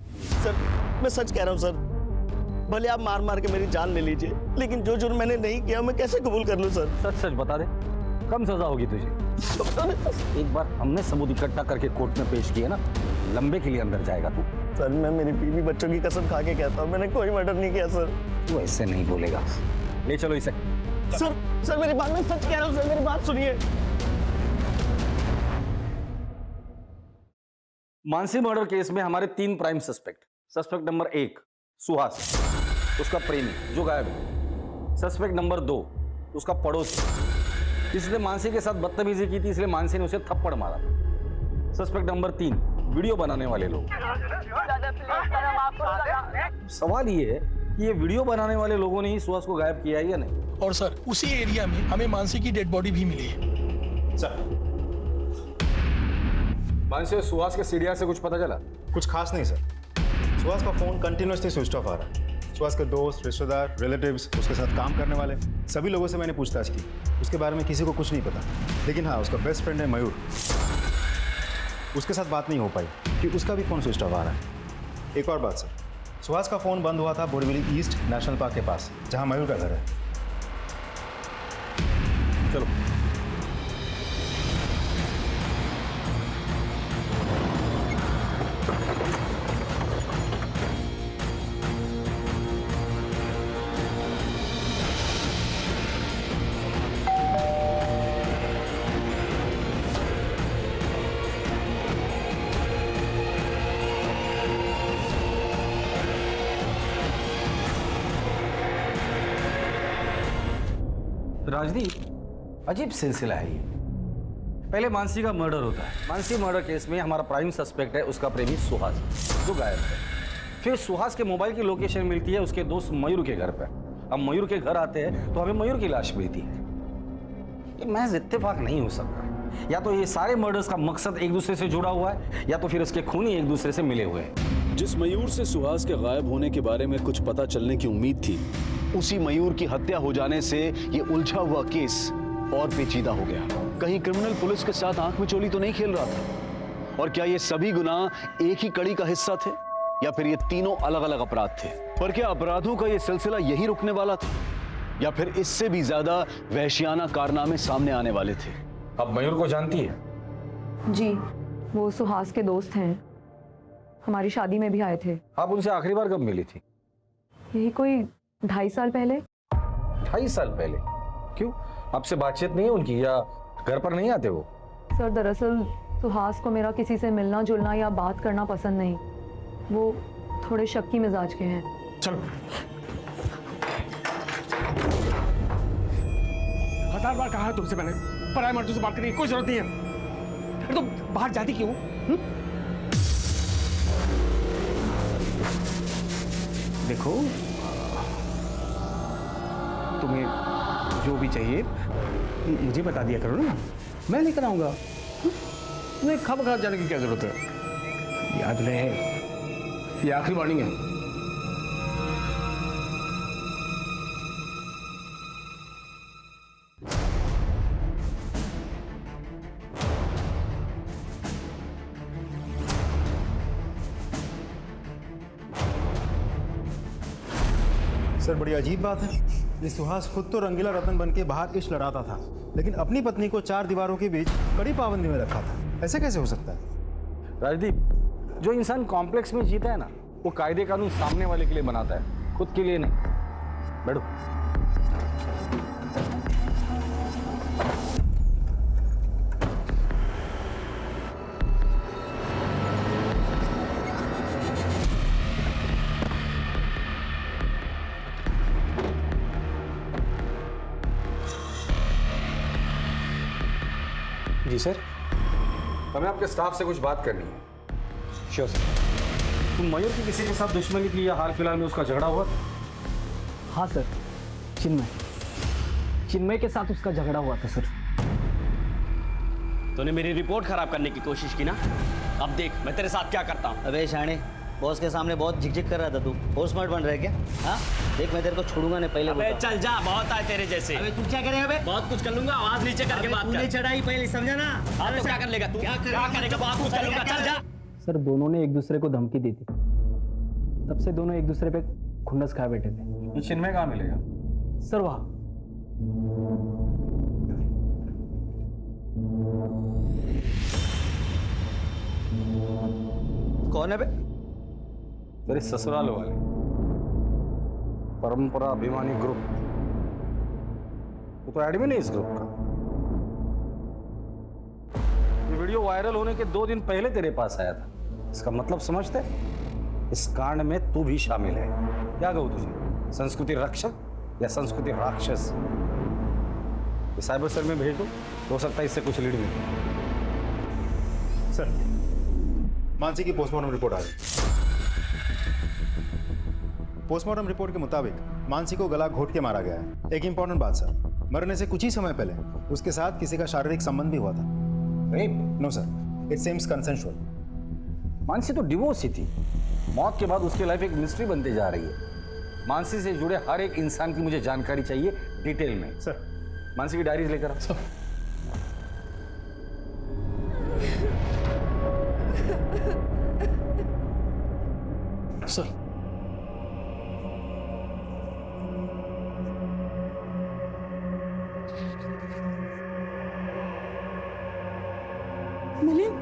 सर, मैं सच कह रहा हूँ सर। भले आप मार मार के मेरी जान ले लीजिए, लेकिन जो जुर्म मैंने नहीं किया मैं कैसे कबूल कर लूँ सर? सच सच बता दे, कम सजा होगी तुझे। एक बार हमने सबूत इकट्ठा करके कोर्ट में पेश किया ना, लंबे के लिए अंदर जाएगा तू। सर, मैं मेरी बीवी बच्चों की कसम खा के कहता हूँ, मैंने कोई मर्डर नहीं किया सर। तू ऐसे नहीं बोलेगा। ले चलो इसे। सर मेरी बात, मैं सच कह रहा हूँ सर, मेरी बात सुनिए। मानसी मर्डर केस में हमारे 3 prime suspect. Suspect number 1 Suhas, उसका प्रेमी जो गायब है। सस्पेक्ट नंबर 2 उसका पड़ोसी, जिसने मानसी के साथ बदतमीजी की थी, इसलिए मानसी ने उसे थप्पड़ मारा। सस्पेक्ट नंबर 3 वीडियो बनाने वाले लोग। सवाल ये है कि ये वीडियो बनाने वाले लोगों ने ही सुहास को गायब किया है या नहीं। और सर उसी एरिया में हमें मानसी की डेड बॉडी भी मिली है। सर मानसी और सुहास के सीडीआर से कुछ पता चला? कुछ खास नहीं सर। सुहास का फोन कंटिन्यूसली स्विच ऑफ आ रहा है। सुहास के दोस्त, रिश्तेदार, रिलेटिव्स, उसके साथ काम करने वाले सभी लोगों से मैंने पूछताछ की। उसके बारे में किसी को कुछ नहीं पता। लेकिन हाँ, उसका बेस्ट फ्रेंड है मयूर, उसके साथ बात नहीं हो पाई कि उसका भी फोन स्विच ऑफ आ रहा है। एक और बात सर, सुहास का फोन बंद हुआ था बोरीवली ईस्ट नेशनल पार्क के पास, जहाँ मयूर का घर है। चलो राजदीप, अजीब सिलसिला है ये। पहले मानसी का मर्डर होता है। मानसी मर्डर केस में हमारा प्राइम सस्पेक्ट है उसका प्रेमी सुहास, जो गायब है। फिर सुहास के मोबाइल की लोकेशन मिलती है उसके दोस्त मयूर के घर पर। अब मयूर के घर आते हैं तो हमें मयूर की लाश मिलती है। ये महज इत्तेफाक नहीं हो सकता। या तो ये सारे मर्डर्स का मकसद एक दूसरे से जुड़ा हुआ है, या तो फिर इसके खूनी एक दूसरे से मिले हुए हैं। जिस मयूर से सुहास के गायब होने के बारे में कुछ पता चलने की उम्मीद थी, उसी मयूर की हत्या हो जाने से ये उलझा हुआ केस और पेचीदा हो गया। कहीं क्रिमिनल पुलिस के साथ आंख में चोली तो नहीं खेल रहा था? और क्या ये सभी गुनाह एक ही कड़ी का हिस्सा थे, या फिर ये तीनों अलग अलग अपराध थे? पर क्या अपराधों का ये सिलसिला यही रुकने वाला था, या फिर इससे भी ज्यादा वहशियाना कारनामे सामने आने वाले थे? अब मयूर को जानती है? जी, वो सुहास के दोस्त हैं, हमारी शादी में भी आए थे। आप उनसे आखिरी बार कब मिली थी? यही कोई 2.5 साल पहले। 2.5 साल पहले? क्यों, आपसे बातचीत नहीं है उनकी, या घर पर नहीं आते वो? सर दरअसल सुहास को मेरा किसी से मिलना जुलना या बात करना पसंद नहीं। वो थोड़े शक्की मिजाज के हैं। चलो हजार बार कहा है तुमसे मैंने, पराये मर्दों से बात करने की कोई जरूरत नहीं है। तो बाहर जाती क्यों? देखो, तुम्हें जो भी चाहिए मुझे बता दिया करो ना, मैं लेकर आऊंगा। तुम्हें खबर खा जाने की क्या जरूरत है? याद रहे, ये आखिरी वार्निंग है। सर बड़ी अजीब बात है, ये सुहास खुद तो रंगीला रतन बन के बाहर इश्क लड़ाता था, लेकिन अपनी पत्नी को 4 दीवारों के बीच कड़ी पाबंदी में रखा था। ऐसे कैसे हो सकता है? राजदीप, जो इंसान कॉम्प्लेक्स में जीता है ना, वो कायदे कानून सामने वाले के लिए बनाता है, खुद के लिए नहीं। बैठो। जी सर। हमें आपके स्टाफ से कुछ बात करनी है। Sure sir. तुम मयूर की किसी के साथ दुश्मनी थी या हाल फिलहाल में उसका झगड़ा हुआ? हाँ सर, चिन्मय के साथ उसका झगड़ा हुआ था सर। तूने मेरी रिपोर्ट खराब करने की कोशिश की ना, अब देख मैं तेरे साथ क्या करता हूँ। अबे शाणे, बॉस के सामने बहुत झिकझिक कर रहा था तू। बहुत स्मार्ट बन रहा है क्या? हाँ देख, मैं तेरे को छोड़ूंगा नहीं, पहले अबे चल जा, बहुत आए तेरे जैसे। अबे तू क्या करेगा? अबे बहुत कुछ कर लूंगा, आवाज नीचे करके बात कर। तूने चढ़ाई पहले, समझा ना? हाँ तो क्या कर लेगा तू? क्या करेगा? बहुत कुछ कर लूंगा, चल जा। सर दोनों ने एक दूसरे को धमकी दी थी, तब से दोनों एक दूसरे पे खुन्नस खाए बैठे थे। ये चिन्मय कहाँ मिलेगा? सर वहाँ। कौन है बे? मेरे ससुराल वाले, परंपरा अभिमानी ग्रुप। वो तो एडमिन है इस ग्रुप का। ये वीडियो वायरल होने के 2 दिन पहले तेरे पास आया था। इसका मतलब समझते? इस कांड में तू भी शामिल है। क्या कहूँ तुझे, संस्कृति रक्षक या संस्कृति राक्षस? ये साइबर सेल में भेज दो, हो सकता है इससे कुछ लीड मिले। सर, मानसी की पोस्टमार्टम रिपोर्ट आ गई। पोस्टमार्टम रिपोर्ट के मुताबिक मानसी को गला घोट के मारा गया है। एक इंपॉर्टेंट बात सर, मरने से कुछ ही समय पहले उसके साथ किसी का शारीरिक संबंध भी हुआ था। Rape? No sir, it seems consensual. Mansi तो डिवोर्स ही थी। मौत के बाद उसकी लाइफ एक मिस्ट्री बनती जा रही है। मानसी से जुड़े हर एक इंसान की मुझे जानकारी चाहिए डिटेल में। सर, मानसी की डायरीज लेकर आओ। सर, मिलिंद,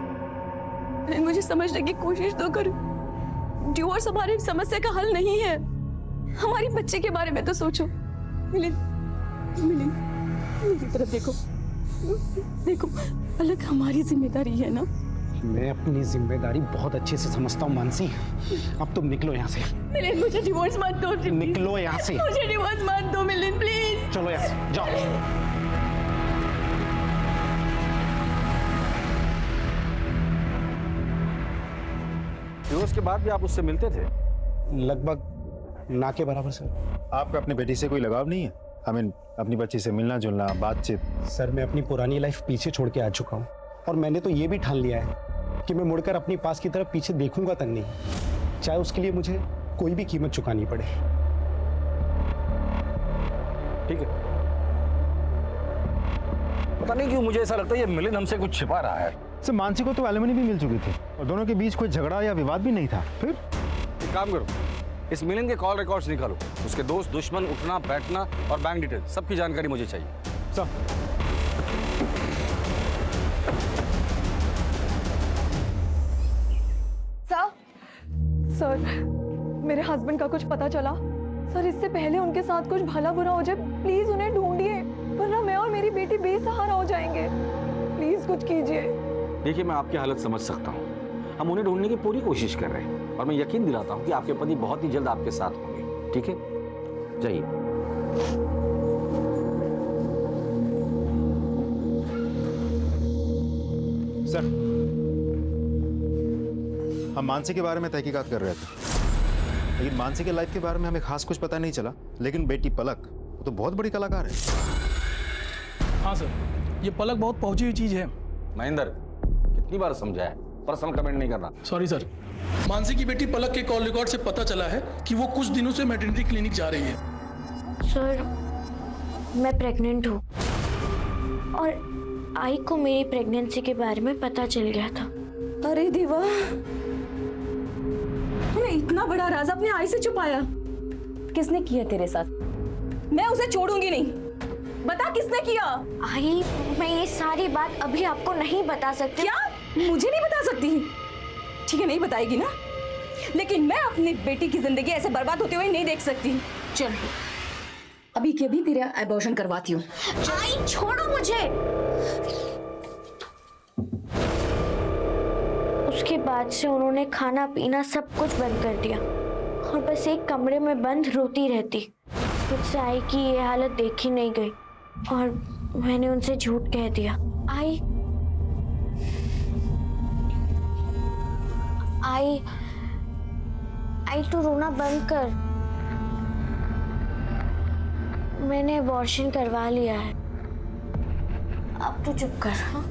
मुझे समझने की कोशिश तो करो। डिवोर्स हमारी समस्या का हल नहीं है। हमारी बच्चे के बारे में तो सोचो। मिलिंद, मिलिंद, मेरी तरफ देखो, देखो, अलग हमारी जिम्मेदारी है ना। मैं अपनी जिम्मेदारी बहुत अच्छे से समझता हूँ मानसी। अब तुम निकलो यहाँ से। मिलिंद, मुझे डिवोर्स मत दो। निकलो यहाँ से। मुझे डिवोर्स मत दो मिलिंद, प्लीज। चलो यहाँ से, जाओ। डिवोर्स के बाद भी आप उससे मिलते थे? लगभग ना के बराबर सर। आपका अपनी बेटी से कोई लगाव नहीं है? अपनी बच्ची से मिलना जुलना, बातचीत? सर, मैं अपनी पुरानी लाइफ पीछे छोड़ के आ चुका हूँ और मैंने तो ये भी ठान लिया है कि मैं मुड़कर अपनी पास की तरफ पीछे देखूंगा तक नहीं, चाहे उसके लिए मुझे कोई भी कीमत चुकानी पड़े। ठीक है। पता नहीं क्यों मुझे ऐसा लगता है ये मिलिंद हमसे कुछ छिपा रहा है। सर, मानसी को तो एलिमनी भी मिल चुकी थी और दोनों के बीच कोई झगड़ा या विवाद भी नहीं था। फिर एक काम करो, इस मिलिंद के कॉल रिकॉर्ड्स निकालो। उसके दोस्त, दुश्मन, उठना बैठना और बैंक डिटेल सबकी जानकारी मुझे चाहिए। सर, सर, मेरे हस्बैंड का कुछ पता चला? सर, इससे पहले उनके साथ कुछ भला बुरा हो जाए, प्लीज उन्हें ढूंढिए, वरना मैं और मेरी बेटी बेसहारा हो जाएंगे। प्लीज कुछ कीजिए। देखिए, मैं आपकी हालत समझ सकता हूँ। हम उन्हें ढूंढने की पूरी कोशिश कर रहे हैं और मैं यकीन दिलाता हूँ कि आपके पति बहुत ही जल्द आपके साथ होंगे। ठीक है, जाइए। सर, हम मानसी के बारे में तहकीकात कर रहे थे, लेकिन मानसी के लाइफ के बारे में हमें खास कुछ पता नहीं चला। लेकिन बेटी पलक, वो तो बहुत बड़ी कलाकार है। हाँ सर, ये पलक बहुत पहुंची हुई चीज है। महेंद्र, कितनी बार समझाया है, पर्सनल कमेंट नहीं करना। Sorry sir. मानसी की बेटी पलक के कॉल रिकॉर्ड से पता चला है कि वो कुछ दिनों से मैटरनिटी क्लिनिक जा रही है। सर, मैं प्रेग्नेंट हूँ और आई को मेरी प्रेगनेंसी के बारे में पता चल गया था। अरे देवा, तूने इतना बड़ा राज अपने आई से छुपाया। किसने किया तेरे साथ? मैं उसे छोड़ूंगी नहीं। बता किसने किया? आई, मैं ये सारी बात अभी आपको नहीं बता सकती। क्या? मुझे नहीं बता सकती? ठीक है, नहीं बताएगी ना, लेकिन मैं अपनी बेटी की जिंदगी ऐसे बर्बाद होते हुए नहीं देख सकती। चल, अभी के अभी तेरा एबॉर्शन करवाती हूँ। आई, छोड़ो मुझे। उसके बाद से उन्होंने खाना पीना सब कुछ बंद कर दिया और बस एक कमरे में बंद रोती रहती। मुझसे आई की ये हालत देखी नहीं गई और मैंने उनसे झूठ कह दिया। आई तू रोना बंद कर। मैंने अबॉर्शन करवा लिया है, अब तू चुप कर। हाँ,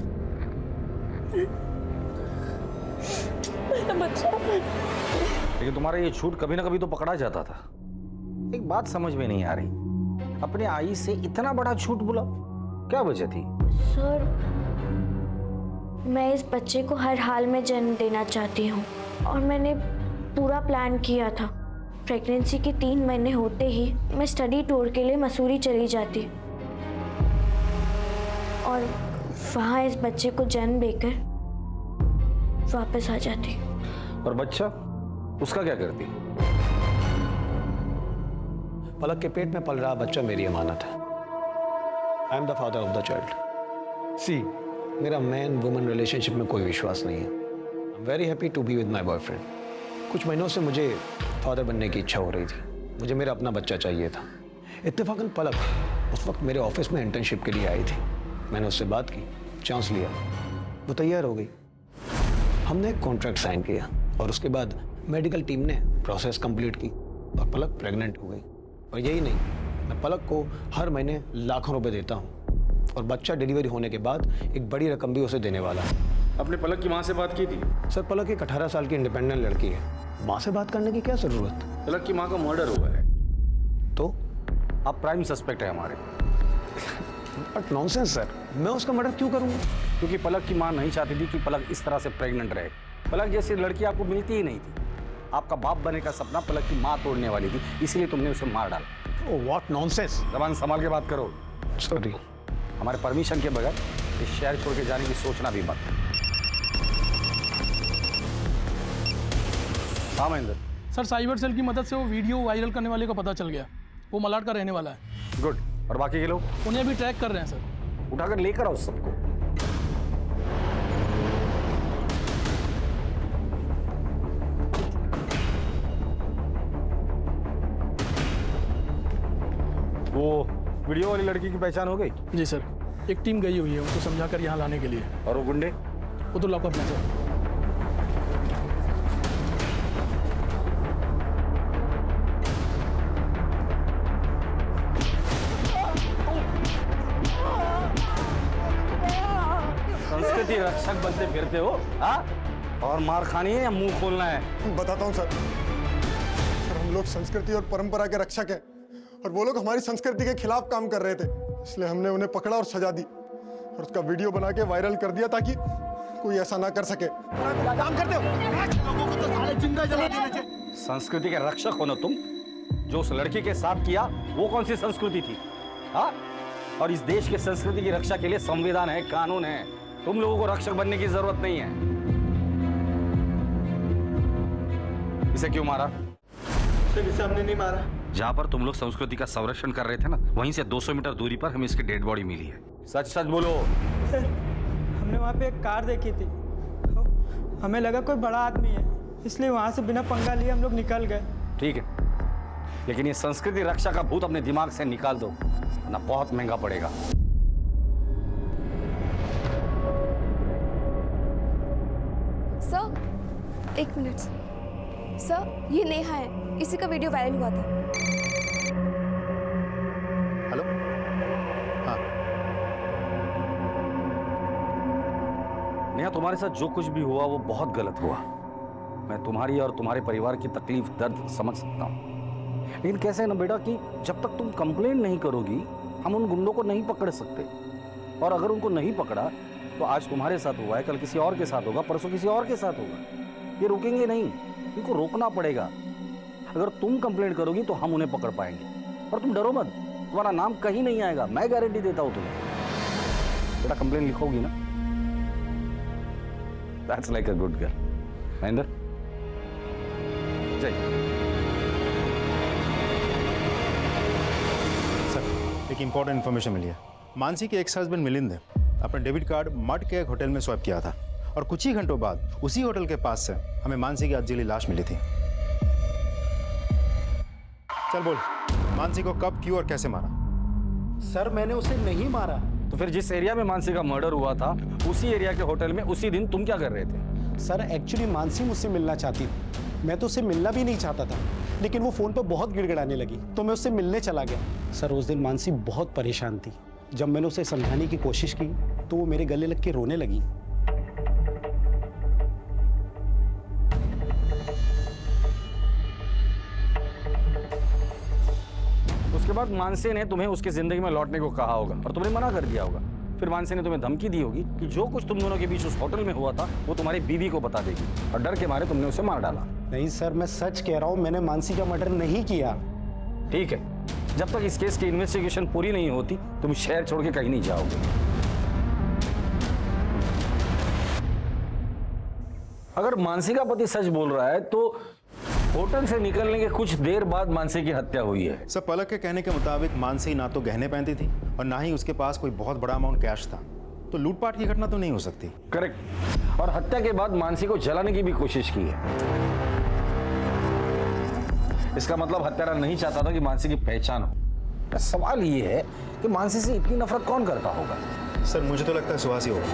लेकिन तुम्हारा ये झूठ कभी ना कभी तो पकड़ा जाता था। एक बात समझ में नहीं आ रही, अपने आई से इतना बड़ा झूठ बोला, क्या वजह थी? सर, मैं इस बच्चे को हर हाल में जन्म देना चाहती हूँ और मैंने पूरा प्लान किया था। प्रेगनेंसी के 3 महीने होते ही मैं स्टडी टूर के लिए मसूरी चली जाती और वहाँ इस बच्चे को जन्म देकर वापस आ जाती। और बच्चा, उसका क्या करती? पलक के पेट में पल रहा बच्चा मेरी अमानत है। I am the father of the child. See, मेरा मैन वुमन रिलेशनशिप में कोई विश्वास नहीं है। Very happy to be with my boyfriend. कुछ महीनों से मुझे फादर बनने की इच्छा हो रही थी। मुझे मेरा अपना बच्चा चाहिए था। इत्तेफाकन पलक उस वक्त मेरे ऑफिस में इंटर्नशिप के लिए आई थी। मैंने उससे बात की, चांस लिया, वो तैयार हो गई। हमने एक कॉन्ट्रैक्ट साइन किया और उसके बाद मेडिकल टीम ने प्रोसेस कंप्लीट की और पलक प्रेग्नेंट हो गई। और यही नहीं, मैं पलक को हर महीने लाखों रुपए देता हूँ और बच्चा डिलीवरी होने के बाद एक बड़ी रकम भी उसे देने वाला है। अपने पलक की माँ से बात की थी? सर, पलक एक 18 साल की इंडिपेंडेंट लड़की है। माँ से बात करने की क्या जरूरत? पलक की माँ का मर्डर हुआ है। तो आप प्राइम सस्पेक्ट है हमारे। बट नॉनसेंस सर, मैं उसका मर्डर क्यों करूँगा? क्योंकि पलक की माँ नहीं चाहती थी कि पलक इस तरह से प्रेग्नेंट रहे। पलक जैसी लड़की आपको मिलती ही नहीं थी। आपका बाप बने का सपना पलक की माँ तोड़ने वाली थी, इसलिए तुमने उसे मार डाला। Oh what nonsense. जबान संभाल के बात करो। सॉरी। हमारे परमिशन के बगैर इस शहर छोड़ के जाने की सोचना भी मत। हाँ महेंद्र। सर, साइबर सेल की मदद से वो वीडियो वायरल करने वाले का पता चल गया। वो मलाड का रहने वाला है। गुड। और बाकी के लोग? उन्हें भी ट्रैक कर रहे हैं सर। उठाकर लेकर आओ सबको। वो वीडियो वाली लड़की की पहचान हो गई? जी सर, एक टीम गई हुई है उनको समझाकर यहाँ लाने के लिए। और वो गुंडे? वो तो लॉकअप में सर। संस्कृति रक्षक बनते फिरते हो, हाँ? और मार खानी है या मुंह खोलना है? बताता हूँ सर, हम लोग संस्कृति और परंपरा के रक्षक हैं और वो लोग हमारी संस्कृति के खिलाफ काम कर रहे थे, इसलिए हमने उन्हें पकड़ा और सजा दी और उसका वीडियो बना के वायरल कर दिया ताकि कोई ऐसा ना कर सके। काम करते हो, लोगों को तो साले जिंदा जला देना चाहिए। संस्कृति के रक्षक हो ना तुम? जो उस लड़की के साथ किया वो कौन सी संस्कृति थी, हाँ? और इस देश के संस्कृति की रक्षा के लिए संविधान है, कानून है। तुम लोगों को रक्षक बनने की जरूरत नहीं है। इसे क्यों मारा? इसे हमने नहीं मारा। जहाँ पर तुम लोग संस्कृति का संरक्षण कर रहे थे ना, वहीं से 200 मीटर दूरी पर हमें इसकी डेड बॉडी मिली है। सच सच बोलो। हमने वहाँ पे एक कार देखी थी, हमें लगा कोई बड़ा आदमी है, इसलिए वहाँ से बिना पंगा लिए हम लोग निकल गए। ठीक है, लेकिन ये संस्कृति रक्षा का भूत अपने दिमाग से निकाल दो, वरना बहुत महंगा पड़ेगा। सर, एक मिनट सर, ये नेहा है, इसी का वीडियो वायरल हुआ था। हेलो। हाँ नेहा, तुम्हारे साथ जो कुछ भी हुआ वो बहुत गलत हुआ। मैं तुम्हारी और तुम्हारे परिवार की तकलीफ दर्द समझ सकता हूँ, लेकिन कैसे है ना बेटा कि जब तक तुम कंप्लेन नहीं करोगी हम उन गुंडों को नहीं पकड़ सकते। और अगर उनको नहीं पकड़ा तो आज तुम्हारे साथ हुआ है, कल किसी और के साथ होगा, परसों किसी और के साथ होगा। ये रुकेंगे नहीं, इनको रोकना पड़ेगा। अगर तुम कंप्लेन करोगी तो हम उन्हें पकड़ पाएंगे। और तुम डरो मत, तुम्हारा नाम कहीं नहीं आएगा, मैं गारंटी देता हूं तुम्हें। बेटा कंप्लेन लिखोगी ना? That's like a good girl. Mahendra sir, एक इंपॉर्टेंट इन्फॉर्मेशन मिली है। मानसी के एक्स हस्बैंड मिलिंद ने अपना डेबिट कार्ड मड के एक होटल में स्वैप किया था और कुछ ही घंटों बाद उसी होटल के पास से हमें मानसी की अधजली लाश मिली थी। चल बोल, मानसी को कब, क्यों और कैसे मारा? सर, मैंने उसे नहीं मारा। तो फिर जिस एरिया में मानसी का मर्डर हुआ था उसी एरिया के होटल में उसी दिन तुम क्या कर रहे थे? सर, एक्चुअली मानसी मुझसे मिलना चाहती थी। मैं तो उससे मिलना भी नहीं चाहता था, लेकिन वो फोन पर बहुत गिड़गिड़ाने लगी तो मैं उससे मिलने चला गया। सर, उस दिन मानसी बहुत परेशान थी। जब मैंने उसे समझाने की कोशिश की तो वो मेरे गले लग के रोने लगी। उसके बाद मानसी ने तुम्हें उसकी जिंदगी में लौटने को कहा होगा और तुमने मना कर दिया होगा। फिर मानसी ने तुम्हें धमकी दी होगी कि जो कुछ तुम दोनों के बीच उस होटल में हुआ था वो तुम्हारी बीवी को बता देगी, और डर के मारे तुमने उसे मार डाला। नहीं सर, मैं सच कह रहा हूँ, मैंने मानसी का मर्डर नहीं किया। ठीक है, जब तक इस केस की इन्वेस्टिगेशन पूरी नहीं होती तुम शहर छोड़ के कहीं नहीं जाओगे। अगर मानसी का पति सच बोल रहा है तो होटल से निकलने के कुछ देर बाद मानसी की हत्या हुई है। सर, पलक के कहने के मुताबिक मानसी ना तो गहने पहनती थी और ना ही उसके पास कोई बहुत बड़ा अमाउंट कैश था। तो लूटपाट की घटना तो नहीं हो सकती। करेक्ट। और हत्या के बाद मानसी को जलाने की भी कोशिश की है। इसका मतलब हत्यारा नहीं चाहता था कि मानसी की पहचान हो। सवाल ये है कि मानसी से इतनी नफरत कौन करता होगा? सर मुझे तो लगता है सुहास ही होगा,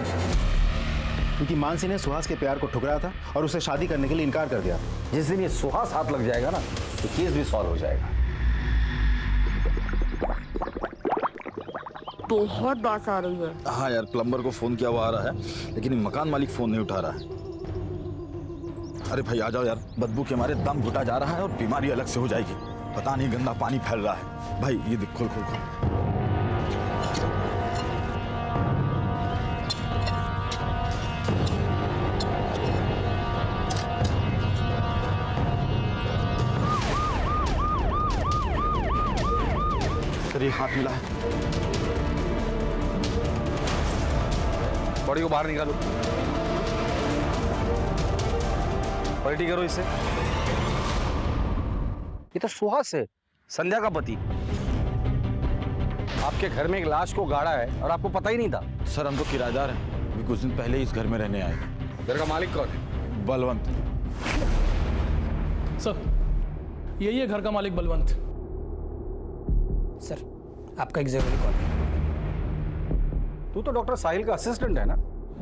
क्योंकि मानसी ने सुहास के प्यार को ठुकराया था और उसे शादी करने के लिए इनकार कर दिया। जिस दिन ये सुहास हाथ लग जाएगा ना तो केस भी सॉल्व हो जाएगा। बहुत बात आ रही है। हाँ यार, प्लम्बर को फोन किया हुआ आ रहा है, लेकिन मकान मालिक फोन नहीं उठा रहा है। अरे भाई आ जाओ यार, बदबू के मारे दम घुटा जा रहा है और बीमारी अलग से हो जाएगी। पता नहीं गंदा पानी फैल रहा है। भाई ये देख, खोल खोल खोल। सर ये हाथ मिला है। बॉडी को बाहर निकालो, पलटी करो इसे। ये तो सुहास है, संध्या का पति। आपके घर में एक लाश को गाड़ा है और आपको पता ही नहीं था? सर हम तो किराएदार हैं, अभी कुछ दिन पहले ही इस घर में रहने आए। घर का मालिक कौन है? बलवंत। सर यही है घर का मालिक बलवंत। सर आपका एक जरूरी कॉल है। तू तो डॉक्टर साहिल का असिस्टेंट है ना?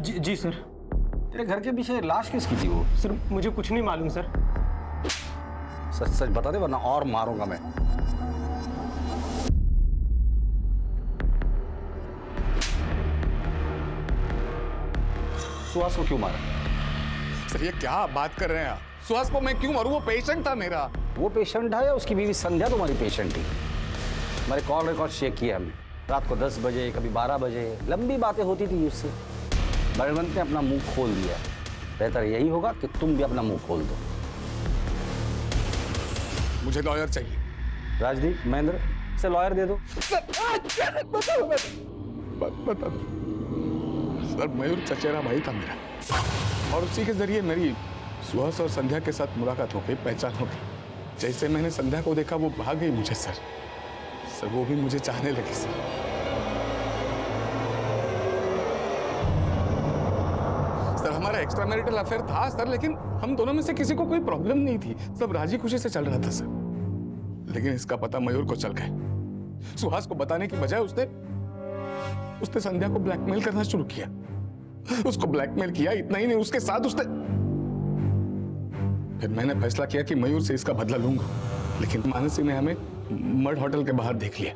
जी सर। तेरे घर के पीछे लाश किसकी थी वो? सर मुझे कुछ नहीं मालूम सर। सच सच बता दे वरना और मारूंगा मैं। सुहास को क्यों मारा? सर ये क्या बात कर रहे हैं आप? सुहास को मैं क्यों मारूं? वो पेशेंट था मेरा। वो पेशेंट था या उसकी बीवी संध्या तुम्हारी पेशेंट थी? हमारे कॉल रिकॉर्ड चेक किया हमने। रात को 10 बजे, कभी 12 बजे लंबी बातें होती थी उससे। बलवंत ने अपना मुंह खोल दिया। बेहतर यही होगा कि तुम भी अपना मुंह खोल दो। मुझे लॉयर चाहिए। राजदीप, महेंद्र, से लॉयर दे दो। बता दो सर, मयूर चचेरा भाई था मेरा और उसी के जरिए मेरी सुहास और संध्या के साथ मुलाकात हो गई, पहचान हो गई। जैसे मैंने संध्या को देखा वो भाग गई मुझे सर। वो भी मुझे चाहने लगी सर। सर हमारा एक्स्ट्रा मैरिटल अफेयर था सर, लेकिन हम दोनों में से किसी को कोई प्रॉब्लम नहीं थी। सब राजी खुशी से चल रहा था सर। लेकिन इसका पता मयूर को चल गया। सुहास को बताने की बजाय उसने संध्या को ब्लैकमेल करना शुरू किया। उसको ब्लैकमेल किया, इतना ही नहीं उसके साथ उसने। फिर मैंने फैसला किया कि मयूर से इसका बदला लूंगा, लेकिन मानसी ने हमें मड होटल के बाहर देख लिया।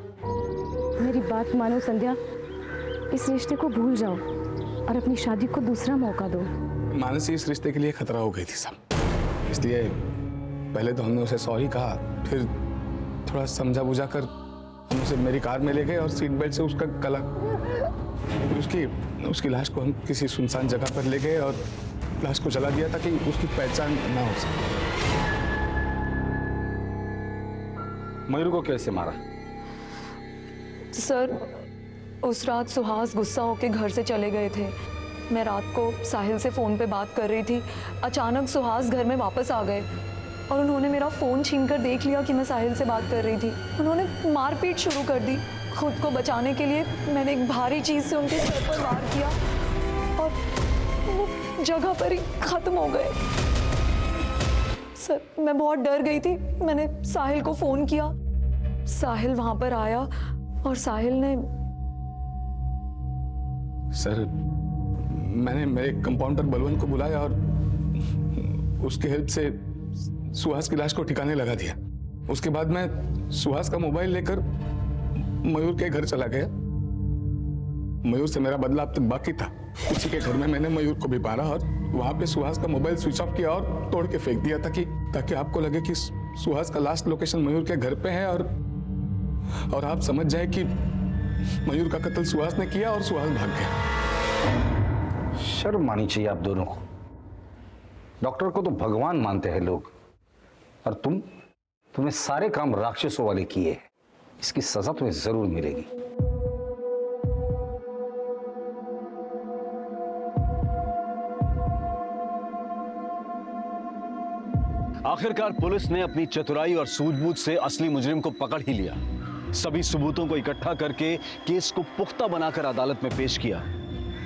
मेरी बात मानो संध्या, इस रिश्ते को भूल जाओ और अपनी शादी को दूसरा मौका दो। मानसी इस रिश्ते के लिए खतरा हो गई थी सब, इसलिए पहले तो हमने उसे सॉरी कहा, फिर थोड़ा समझा बुझा कर हम उसे मेरी कार में ले गए और सीट बेल्ट से उसका गला, उसकी लाश को हम किसी सुनसान जगह पर ले गए और लाश को जला दिया ताकि उसकी पहचान ना हो सके। मयूर को कैसे मारा? सर उस रात सुहास गुस्सा होकर घर से चले गए थे। मैं रात को साहिल से फ़ोन पे बात कर रही थी। अचानक सुहास घर में वापस आ गए और उन्होंने मेरा फ़ोन छीनकर देख लिया कि मैं साहिल से बात कर रही थी। उन्होंने मारपीट शुरू कर दी। खुद को बचाने के लिए मैंने एक भारी चीज़ से उनके सर पर वार किया और वो जगह पर ही ख़त्म हो गए। सर मैं बहुत डर गई थी। मैंने साहिल को फ़ोन किया, साहिल वहाँ पर आया और साहिल ने सर मैंने मेरे कंपाउंडर बलवंत को बुलाया और उसकी हेल्प से सुहास की लाश को ठिकाने लगा दिया। उसके बाद मैं सुहास का मोबाइल लेकर मयूर के घर चला गया। मयूर से मेरा बदला अब तक बाकी था। उसी के घर में मैंने मयूर को भी मारा और वहां पे सुहास का मोबाइल स्विच ऑफ किया और तोड़ के फेंक दिया ताकि आपको लगे कि सुहास का लास्ट लोकेशन मयूर के घर पे है और आप समझ जाए कि मयूर का कत्ल सुहास ने किया और सुहास भाग गया। शर्म आनी चाहिए आप दोनों को। डॉक्टर को तो भगवान मानते हैं लोग और तुमने सारे काम राक्षसों वाले किए हैं। इसकी सजा तुम्हें जरूर मिलेगी। आखिरकार पुलिस ने अपनी चतुराई और सूझबूझ से असली मुजरिम को पकड़ ही लिया। सभी सबूतों को इकट्ठा करके केस को पुख्ता बनाकर अदालत में पेश किया।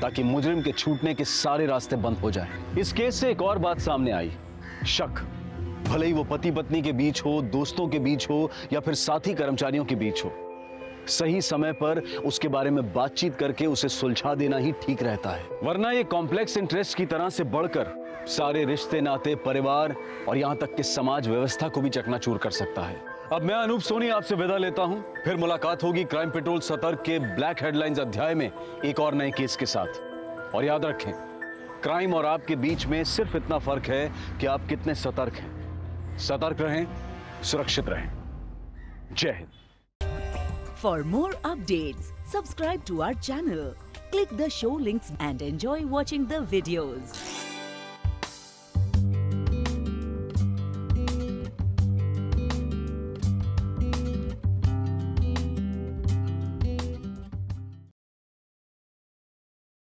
ताकि मुजरिम के छूटने के सारे रास्ते बंद हो जाएं। इस केस से एक और बात सामने आई, शक। भले ही वो पति पत्नी के बीच हो, दोस्तों के बीच हो या फिर साथी कर्मचारियों के बीच हो, सही समय पर उसके बारे में बातचीत करके उसे सुलझा देना ही ठीक रहता है, वरना ये कॉम्प्लेक्स इंटरेस्ट की तरह से बढ़कर सारे रिश्ते नाते, परिवार और यहां तक कि समाज व्यवस्था को भी चकनाचूर कर सकता है। अब मैं अनूप सोनी आपसे विदा लेता हूं, फिर मुलाकात होगी क्राइम पेट्रोल सतर्क के ब्लैक हेडलाइंस अध्याय में एक और नए केस के साथ। और याद रखें, क्राइम और आपके बीच में सिर्फ इतना फर्क है कि आप कितने सतर्क हैं। सतर्क रहें, सुरक्षित रहें। जय Hind. For more updates, subscribe to our channel, click the show links and enjoy watching the videos.